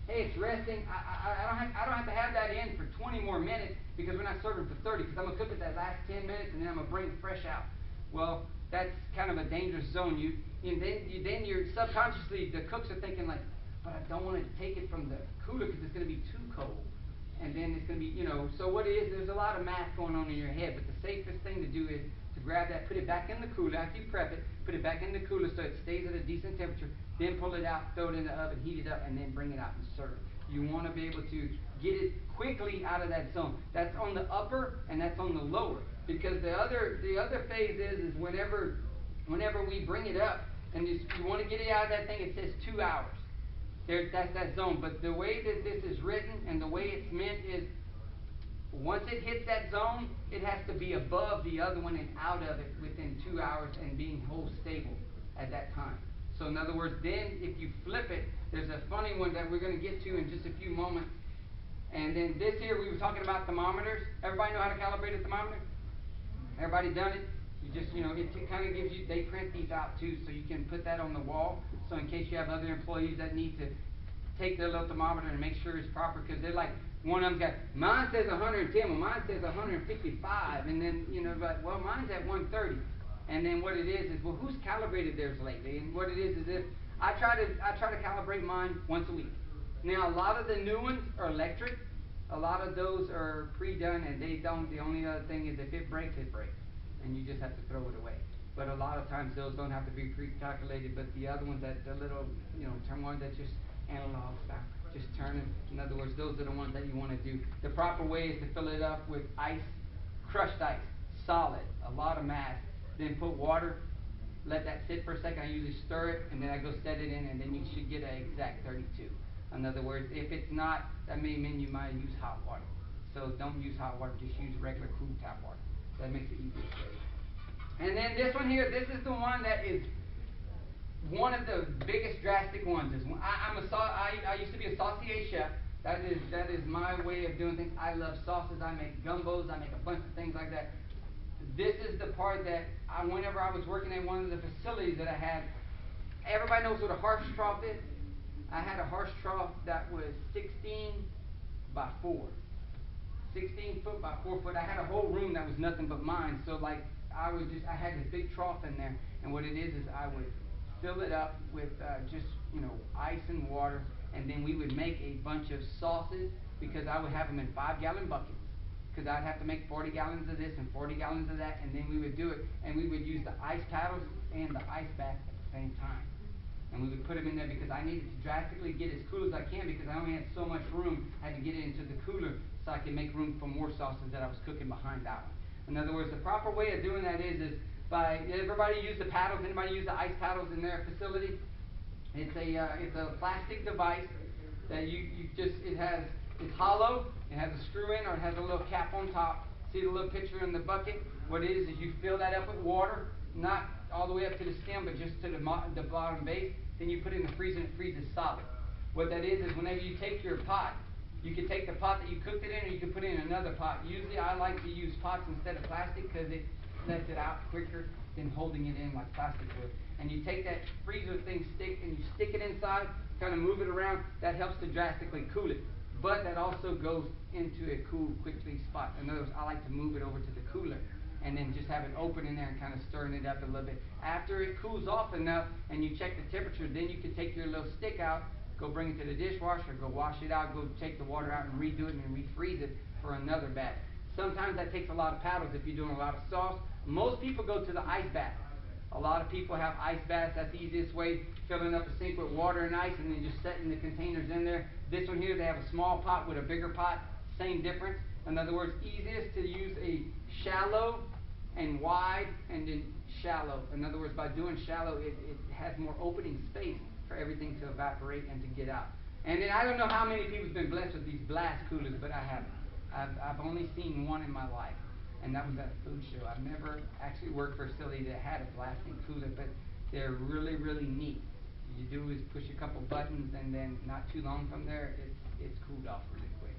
hey, it's resting. I don't have to have that in for 20 more minutes because we're not serving for 30, because I'm going to cook it that last 10 minutes and then I'm going to bring it fresh out. Well, that's kind of a dangerous zone. Then you're subconsciously, the cooks are thinking like, but I don't want to take it from the cooler because it's going to be too cold. And then it's going to be, so what it is, there's a lot of math going on in your head, but the safest thing to do is to grab that, put it back in the cooler after you prep it, put it back in the cooler so it stays at a decent temperature, then pull it out, throw it in the oven, heat it up, and then bring it out and serve it. You want to be able to get it quickly out of that zone. That's on the upper and that's on the lower. Because the other phase is whenever we bring it up and you want to get it out of that thing, it says 2 hours. That's that zone. But the way that this is written and the way it's meant is, once it hits that zone, it has to be above the other one and out of it within 2 hours and being whole stable at that time. So in other words, then if you flip it, there's a funny one that we're going to get to in just a few moments. And then this here, we were talking about thermometers. Everybody know how to calibrate a thermometer? Everybody done it? You just, it kind of gives you, they print these out too, so you can put that on the wall. So in case you have other employees that need to take their little thermometer and make sure it's proper, because they're like, one of them's got, mine says 110, well mine says 155, and then, like, well mine's at 130. And then what it is, well who's calibrated theirs lately? And what it is if, I try to calibrate mine once a week. Now a lot of the new ones are electric, a lot of those are pre-done and they don't, the only other thing is if it breaks, it breaks. And you just have to throw it away. But a lot of times those don't have to be pre-calculated, but the other ones that the little, turn one that just analog style, just turn them. In other words, those are the ones that you want to do. The proper way is to fill it up with ice, crushed ice, solid, a lot of mass. Then put water, let that sit for a second. I usually stir it, and then I go set it in, and then you should get an exact 32. In other words, if it's not, that may mean you might use hot water. So don't use hot water, just use regular cool tap water. That makes it easier for you. And then this one here, this is the one that is one of the biggest drastic ones. I used to be a saucier chef. That is my way of doing things. I love sauces. I make gumbos. I make a bunch of things like that. This is the part that whenever I was working at one of the facilities that I had, everybody knows what a harsh trough is. I had a harsh trough that was 16 by 4. 16 foot by 4 foot. I had a whole room that was nothing but mine. So like I had this big trough in there, and what it is I would fill it up with just ice and water, and then we would make a bunch of sauces because I would have them in 5-gallon buckets. Because I'd have to make 40 gallons of this and 40 gallons of that, and then we would do it, and we would use the ice paddles and the ice bath at the same time. And we would put them in there because I needed to drastically get as cool as I can because I only had so much room. I had to get it into the cooler so I could make room for more sauces that I was cooking behind that one. In other words, the proper way of doing that is by everybody use the paddles. Anybody use the ice paddles in their facility? It's a plastic device that it's hollow. It has a screw in or it has a little cap on top. See the little picture in the bucket? What it is you fill that up with water, not all the way up to the stem, but just to the bottom base. Then you put it in the freezer and it freezes solid. What that is whenever you take your pot, you can take the pot that you cooked it in, or you can put it in another pot. Usually I like to use pots instead of plastic because it lets it out quicker than holding it in like plastic would. And you take that freezer thing and you stick it inside, kind of move it around. That helps to drastically cool it. But that also goes into a cool, quickly spot. In other words, I like to move it over to the cooler and then just have it open in there and kind of stirring it up a little bit. After it cools off enough and you check the temperature, then you can take your little stick out, go bring it to the dishwasher, go wash it out, go take the water out and redo it and refreeze it for another batch. Sometimes that takes a lot of paddles if you're doing a lot of sauce. Most people go to the ice bath. A lot of people have ice baths. That's the easiest way, filling up a sink with water and ice and then just setting the containers in there. This one here, they have a small pot with a bigger pot, same difference. In other words, easiest to use a shallow and wide and then shallow. In other words, by doing shallow, it has more opening space for everything to evaporate and to get out. And then I don't know how many people have been blessed with these blast coolers, but I haven't. I've only seen one in my life, and that was at a food show. I've never actually worked for a facility that had a blasting cooler, but they're really, really neat. What you do is push a couple buttons, and then not too long from there, it's cooled off really quick.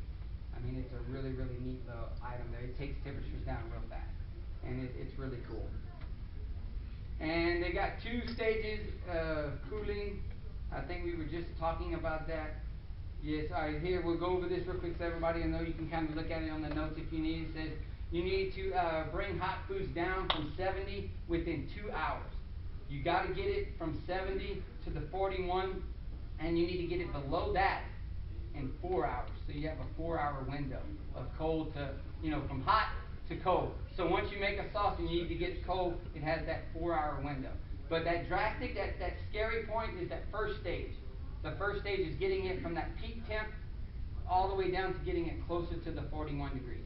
I mean, it's a really, really neat little item there. It takes temperatures down real fast, and it's really cool. And they got 2 stages of cooling. I think we were just talking about that. Yes, all right, here, we'll go over this real quick so everybody will know. You can kind of look at it on the notes if you need. It says you need to bring hot foods down from 70 within 2 hours. You got to get it from 70 to the 41, and you need to get it below that in 4 hours. So you have a 4-hour window of cold to, from hot to cold. So once you make a sauce and you need to get it cold, it has that 4-hour window. But that scary point is that first stage. The first stage is getting it from that peak temp all the way down to getting it closer to the 41 degrees.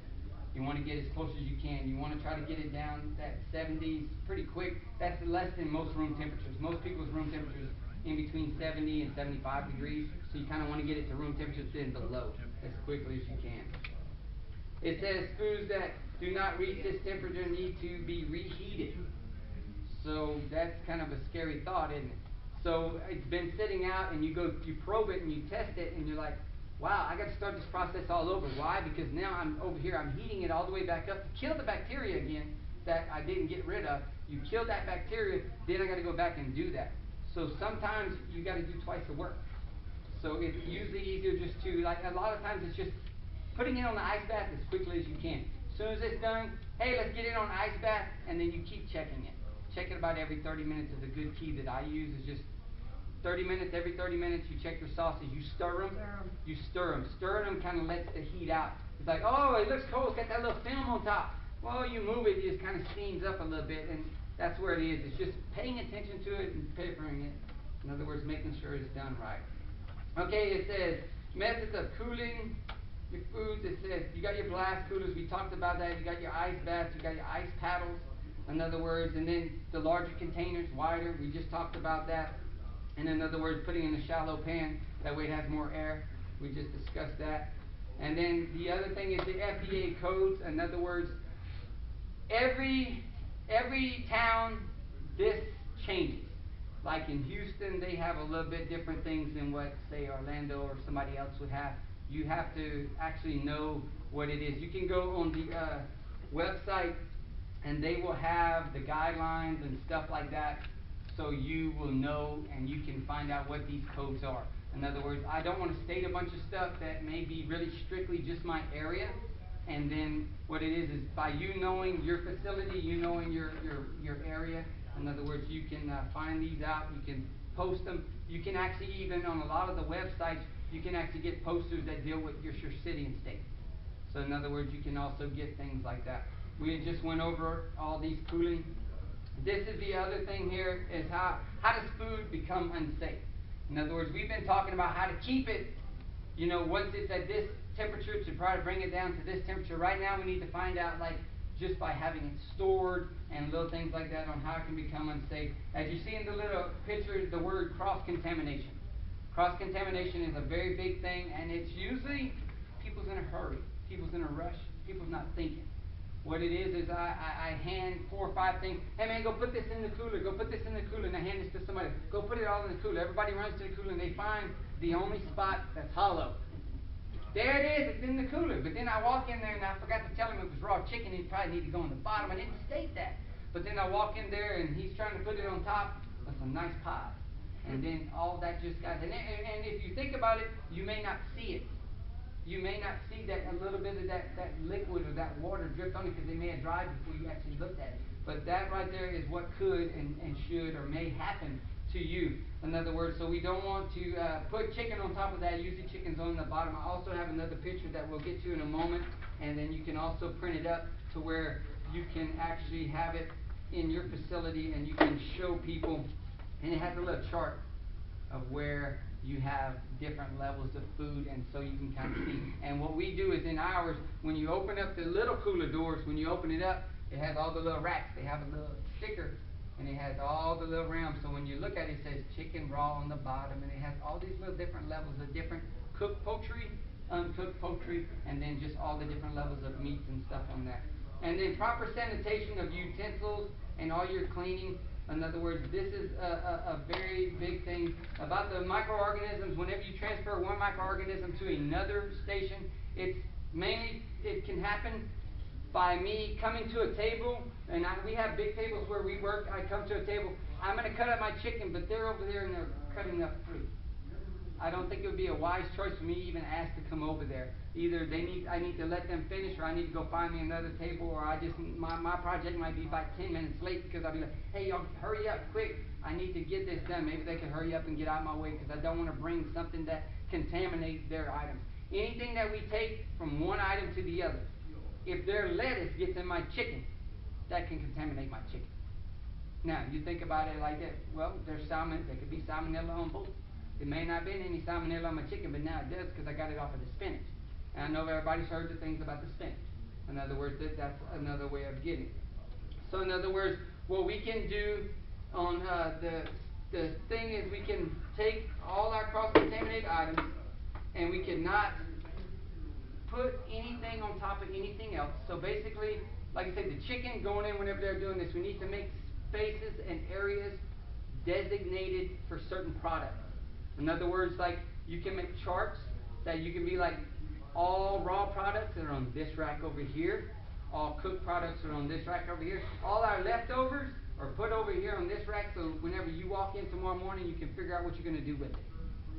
You want to get as close as you can. You want to try to get it down that 70s pretty quick. That's less than most room temperatures. Most people's room temperatures in between 70 and 75 degrees. So you kind of want to get it to room temperature then below as quickly as you can. It says foods that do not reach this temperature need to be reheated. So that's kind of a scary thought, isn't it? So it's been sitting out, and you probe it and you test it, and you're like, wow, I got to start this process all over. Why? Because now I'm over here, I'm heating it all the way back up to kill the bacteria again that I didn't get rid of. You kill that bacteria, then I got to go back and do that. So sometimes you got to do twice the work. So it's usually easier just to, like a lot of times it's just putting it on the ice bath as quickly as you can. As soon as it's done, hey, let's get it on ice bath, and then you keep checking it. Check it about every 30 minutes is a good key that I use. Is just 30 minutes, every 30 minutes you check your sauces. You stir them. You stir them. Stirring them kind of lets the heat out. It's like, oh, it looks cold. It's got that little film on top. Well, you move it, it just kind of steams up a little bit, and that's where it is. It's just paying attention to it and peppering it. In other words, making sure it's done right. Okay, it says methods of cooling your foods. It says you got your blast coolers. We talked about that. You got your ice baths. You got your ice paddles. In other words, and then the larger containers, wider. We just talked about that. And in other words, putting in a shallow pan, that way it has more air. We just discussed that. And then the other thing is the FDA codes. In other words, every town, this changes. Like in Houston, they have a little bit different things than what, say, Orlando or somebody else would have. You have to actually know what it is. You can go on the website, and they will have the guidelines and stuff like that, so you will know and you can find out what these codes are. In other words, I don't want to state a bunch of stuff that may be really strictly just my area, and then what it is by you knowing your facility, you knowing your area. In other words, you can find these out, you can post them. You can actually even on a lot of the websites, you can actually get posters that deal with your city and state. So in other words, you can also get things like that. We had just went over all these cooling. This is the other thing here is how does food become unsafe? In other words, we've been talking about how to keep it, once it's at this temperature to try to bring it down to this temperature. Right now we need to find out just by having it stored and little things like that on how it can become unsafe. As you see in the little picture, the word cross-contamination. Cross-contamination is a very big thing, and it's usually people's in a hurry, people's in a rush, people's not thinking. What it is I hand 4 or 5 things. Hey man, go put this in the cooler. Go put this in the cooler. And I hand this to somebody. Go put it all in the cooler. Everybody runs to the cooler and they find the only spot that's hollow. There it is. It's in the cooler. But then I walk in there and I forgot to tell him it was raw chicken. He probably need to go on the bottom. I didn't state that. But then I walk in there and he's trying to put it on top of some nice pie. And then all that just got. And if you think about it, you may not see it. You may not see that a little bit of that liquid or that water dripped on it because they may have dried before you actually looked at it. But that right there is what could and should or may happen to you. In other words, so we don't want to put chicken on top of that. Usually chicken's on the bottom. I also have another picture that we'll get to in a moment. And then you can also print it up to where you can actually have it in your facility and you can show people. And it has a little chart of where you have different levels of food, and so you can kind of see. And what we do is in ours, when you open up the little cooler doors, when you open it up, it has all the little racks. They have a little sticker, and it has all the little realms. So when you look at it, it says chicken raw on the bottom, and it has all these little different levels of different cooked poultry, uncooked poultry, and then just all the different levels of meats and stuff on that. And then proper sanitation of utensils and all your cleaning. In other words, this is a very big thing about the microorganisms. Whenever you transfer one microorganism to another station, it can happen by me coming to a table, and we have big tables where we work. I come to a table, I'm going to cut up my chicken, but they're over there and they're cutting up fruit. I don't think it would be a wise choice for me to even ask to come over there. Either I need to let them finish, or I need to go find me another table, or my project might be about 10 minutes late because I'll be like, hey y'all, hurry up, quick, I need to get this done. Maybe they can hurry up and get out of my way because I don't want to bring something that contaminates their items. Anything that we take from one item to the other, if their lettuce gets in my chicken, that can contaminate my chicken. Now, you think about it like that, well, there could be salmonella on both. There may not have been any salmonella on my chicken, but now it does because I got it off of the spinach. And I know everybody's heard the things about the spinach. In other words, that's another way of getting it. So in other words, what we can do on the thing is we can take all our cross-contaminated items and we cannot put anything on top of anything else. So basically, like I said, the chicken going in whenever they're doing this, we need to make spaces and areas designated for certain products. In other words, like you can make charts that you can be like, all raw products are on this rack over here, all cooked products are on this rack over here, all our leftovers are put over here on this rack, so whenever you walk in tomorrow morning, you can figure out what you're going to do with it.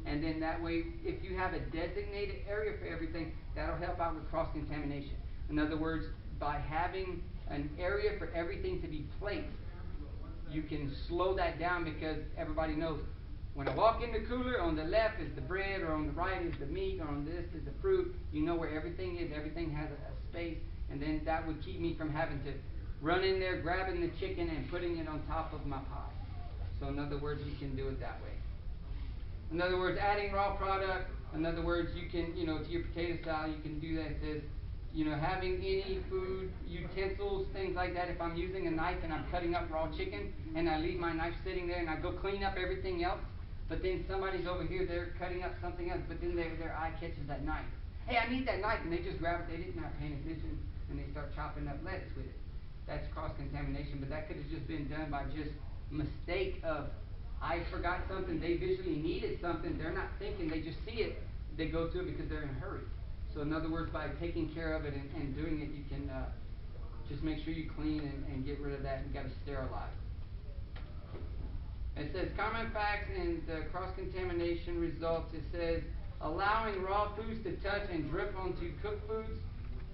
And then that way, if you have a designated area for everything, that'll help out with cross-contamination. In other words, by having an area for everything to be placed, you can slow that down because everybody knows when I walk in the cooler, on the left is the bread, or on the right is the meat, or on this is the fruit. You know where everything is. Everything has a space, and then that would keep me from having to run in there, grabbing the chicken, and putting it on top of my pie. So in other words, you can do it that way. In other words, adding raw product. In other words, you can, to your potato salad, you can do that. It says, having any food, utensils, things like that. If I'm using a knife and I'm cutting up raw chicken, and I leave my knife sitting there, and I go clean up everything else, but then somebody's over here, they're cutting up something else, but then their eye catches that knife. Hey, I need that knife, and they just grab it. They didn't have paying attention, and they start chopping up lettuce with it. That's cross-contamination, but that could have just been done by just mistake of, I forgot something, they visually needed something, they're not thinking, they just see it, they go to it because they're in a hurry. So in other words, by taking care of it and doing it, you can just make sure you clean and get rid of that, and you got to sterilize. It says common facts and cross-contamination results. It says allowing raw foods to touch and drip onto cooked foods.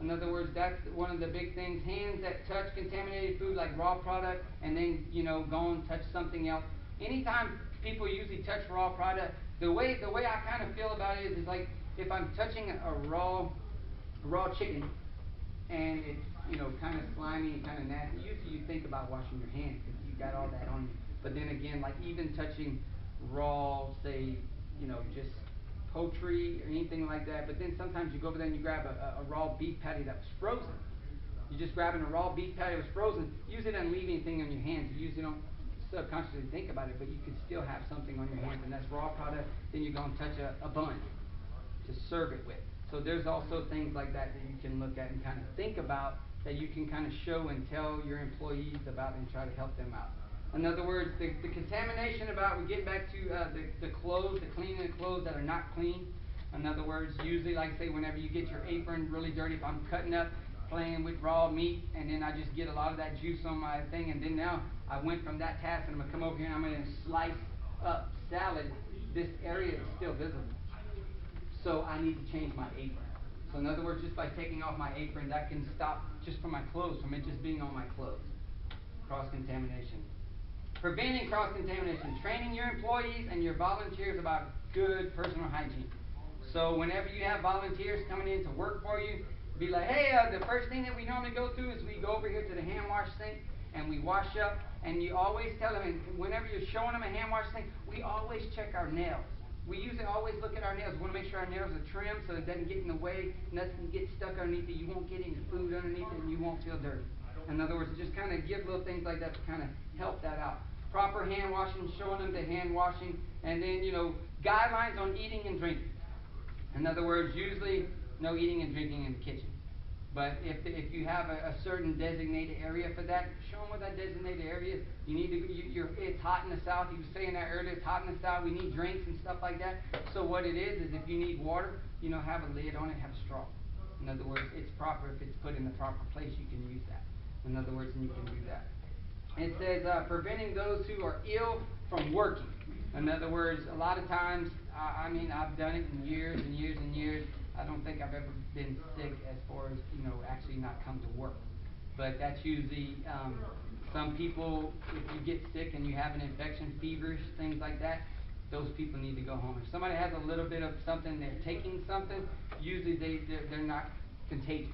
In other words, that's one of the big things. Hands that touch contaminated food like raw product and then, go and touch something else. Anytime people usually touch raw product, the way I kind of feel about it is like if I'm touching a raw chicken and it's, kind of slimy and kind of nasty, usually you think about washing your hands because you got all that on you. But then again, like even touching raw, say, just poultry or anything like that. But then sometimes you go over there and you grab a raw beef patty that was frozen. You're just grabbing a raw beef patty that was frozen. Usually doesn't leave anything on your hands. You usually don't subconsciously think about it, but you could still have something on your hands, and that's raw product. Then you're going to touch a bun to serve it with. So there's also things like that you can look at and kind of think about that you can kind of show and tell your employees about and try to help them out. In other words, the contamination about, we get back to the clothes, the cleaning of clothes that are not clean. In other words, usually, like say, whenever you get your apron really dirty, if I'm cutting up, playing with raw meat, and then I just get a lot of that juice on my thing, and then now I went from that task, and I'm going to come over here and I'm going to slice up salad. This area is still visible. So I need to change my apron. So in other words, just by taking off my apron, that can stop just from my clothes, from it just being on my clothes. Cross-contamination. Preventing cross-contamination, training your employees and your volunteers about good personal hygiene. So whenever you have volunteers coming in to work for you, be like, hey, the first thing that we normally go through is we go over here to the hand wash sink and we wash up, and you always tell them, and whenever you're showing them a hand wash sink, we always check our nails. We usually always look at our nails. We want to make sure our nails are trimmed so it doesn't get in the way, nothing gets stuck underneath it. You won't get any food underneath it, and you won't feel dirty. In other words, just kind of give little things like that to kind of help that out. Proper hand washing, showing them the hand washing, and then, guidelines on eating and drinking. In other words, usually no eating and drinking in the kitchen. But if you have a certain designated area for that, show them what that designated area is. You need to. It's hot in the south. He was saying that earlier. It's hot in the south. We need drinks and stuff like that. So what it is if you need water, have a lid on it, have a straw. In other words, it's proper. If it's put in the proper place, you can use that. In other words, and you can do that. It says preventing those who are ill from working. In other words, a lot of times, I've done it in years and years and years. I don't think I've ever been sick as far as, actually not come to work. But that's usually, some people, if you get sick and you have an infection, fevers, things like that, those people need to go home. If somebody has a little bit of something, they're taking something, usually they're not contagious.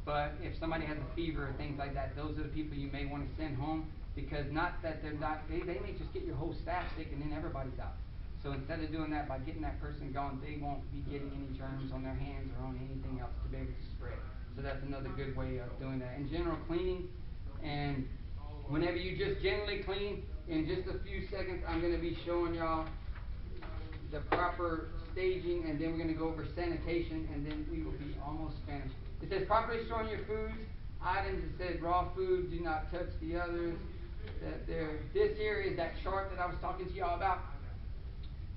But if somebody has a fever or things like that, those are the people you may want to send home, because not that they're not, they may just get your whole staff sick and then everybody's out. So instead of doing that, by getting that person gone, they won't be getting any germs on their hands or on anything else to be able to spread. So that's another good way of doing that. In general, cleaning, and whenever you just generally clean, in just a few seconds, I'm going to be showing y'all the proper staging, and then we're going to go over sanitation, and then we will be almost finished. It says properly storing your foods, items. It says raw food, do not touch the others. This here is that chart that I was talking to y'all about.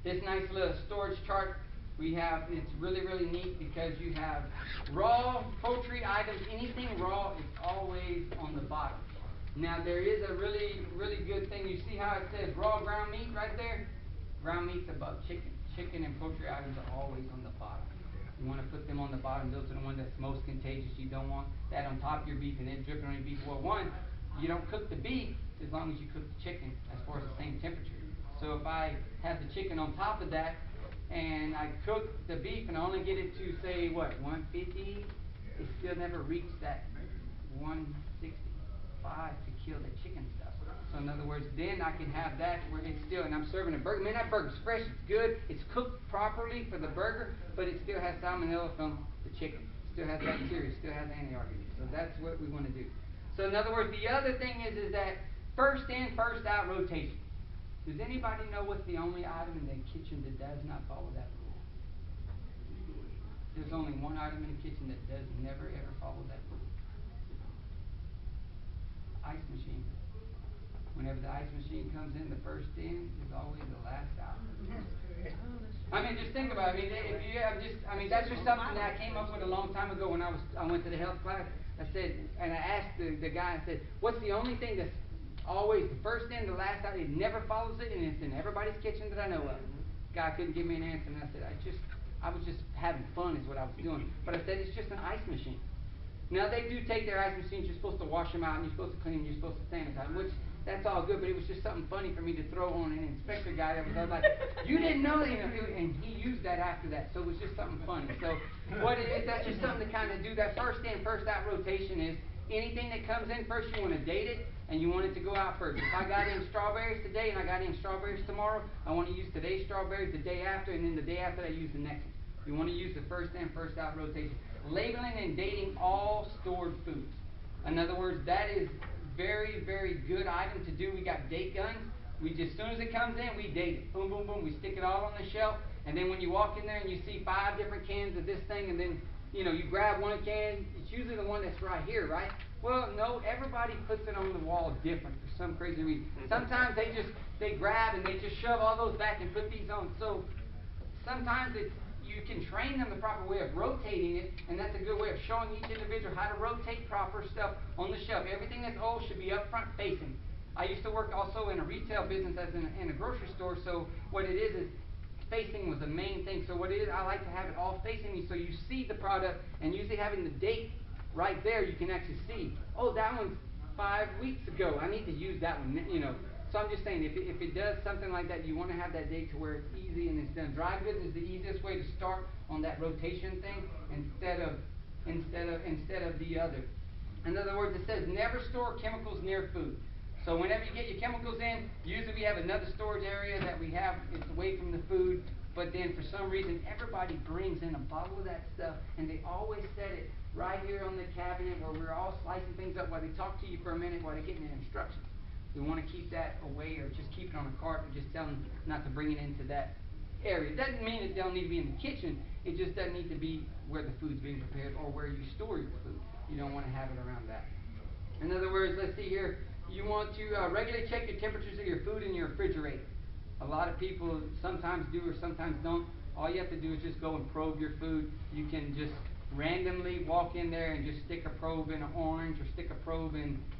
This nice little storage chart we have, it's really, really neat because you have raw poultry items. Anything raw is always on the bottom. Now there is a really, really good thing. You see how it says raw ground meat right there? Ground meat's above chicken. Chicken and poultry items are always on the bottom. You want to put them on the bottom. Those are the ones that's most contagious. You don't want that on top of your beef and it dripping on your beef. Well, one, you don't cook the beef as long as you cook the chicken as far as the same temperature. So if I have the chicken on top of that and I cook the beef and I only get it to say what, 150, it still never reached that 165 to kill the chicken stuff. So in other words, then I can have that where it's still, and I'm serving a burger. Man, that burger's fresh, it's good, it's cooked properly for the burger, but it still has salmonella from the chicken. Still has bacteria, still has antioxidants. So that's what we want to do. So in other words, the other thing is that first in, first out rotation. Does anybody know what's the only item in the kitchen that does not follow that rule? There's only one item in the kitchen that does never ever follow that rule. Ice machine. Whenever the ice machine comes in, the first in is always the last out. I mean, just think about it. I mean, if you have that's just something that I came up with a long time ago when I went to the health class. I said, and I asked the guy, I said, what's the only thing that's always the first in, the last out? It never follows it, and it's in everybody's kitchen that I know of. Guy couldn't give me an answer, and I said, I was just having fun is what I was doing. But I said, it's just an ice machine. Now, they do take their ice machines, you're supposed to wash them out, and you're supposed to clean them, you're supposed to sanitize them, which, that's all good, but it was just something funny for me to throw on an inspector guy that was like, you didn't know that, and he used that after that, so it was just something funny. So, what it is, that's just something to kind of do. That first in, first out rotation is, anything that comes in first, you want to date it, and you want it to go out first. If I got in strawberries today, and I got in strawberries tomorrow, I want to use today's strawberries the day after, and then the day after I use the next one. You want to use the first in, first out rotation. Labeling and dating all stored foods. In other words, that is very, very good item to do. We got date guns. We just, as soon as it comes in, we date it. Boom, boom, boom. We stick it all on the shelf. And then when you walk in there and you see 5 different cans of this thing, and then, you grab one can, it's usually the one that's right here, right? Well, no, everybody puts it on the wall different for some crazy reason. Sometimes they grab and they just shove all those back and put these on. So sometimes you can train them the proper way of rotating it, and that's a good way of showing each individual how to rotate proper stuff on the shelf. Everything that's old should be up front facing. I used to work also in a retail business as in a grocery store, so what it is facing was the main thing. So what it is, I like to have it all facing me so you see the product, and usually having the date right there, you can actually see, oh, that one's 5 weeks ago. I need to use that one, So I'm just saying, if it does something like that, you want to have that date to where it's easy and it's done. Dry goods is the easiest way to start on that rotation thing instead of the other. In other words, it says never store chemicals near food. So whenever you get your chemicals in, usually we have another storage area that we have, it's away from the food, but then for some reason everybody brings in a bottle of that stuff and they always set it right here on the cabinet where we're all slicing things up while they talk to you for a minute while they're getting the instructions. We want to keep that away, or just keep it on a cart, or just tell them not to bring it into that area. It doesn't mean it don't need to be in the kitchen, it just doesn't need to be where the food's being prepared or where you store your food. You don't want to have it around that. In other words, let's see here, you want to regularly check your temperatures of your food in your refrigerator. A lot of people sometimes do or sometimes don't. All you have to do is just go and probe your food. You can just randomly walk in there and just stick a probe in an orange or stick a probe in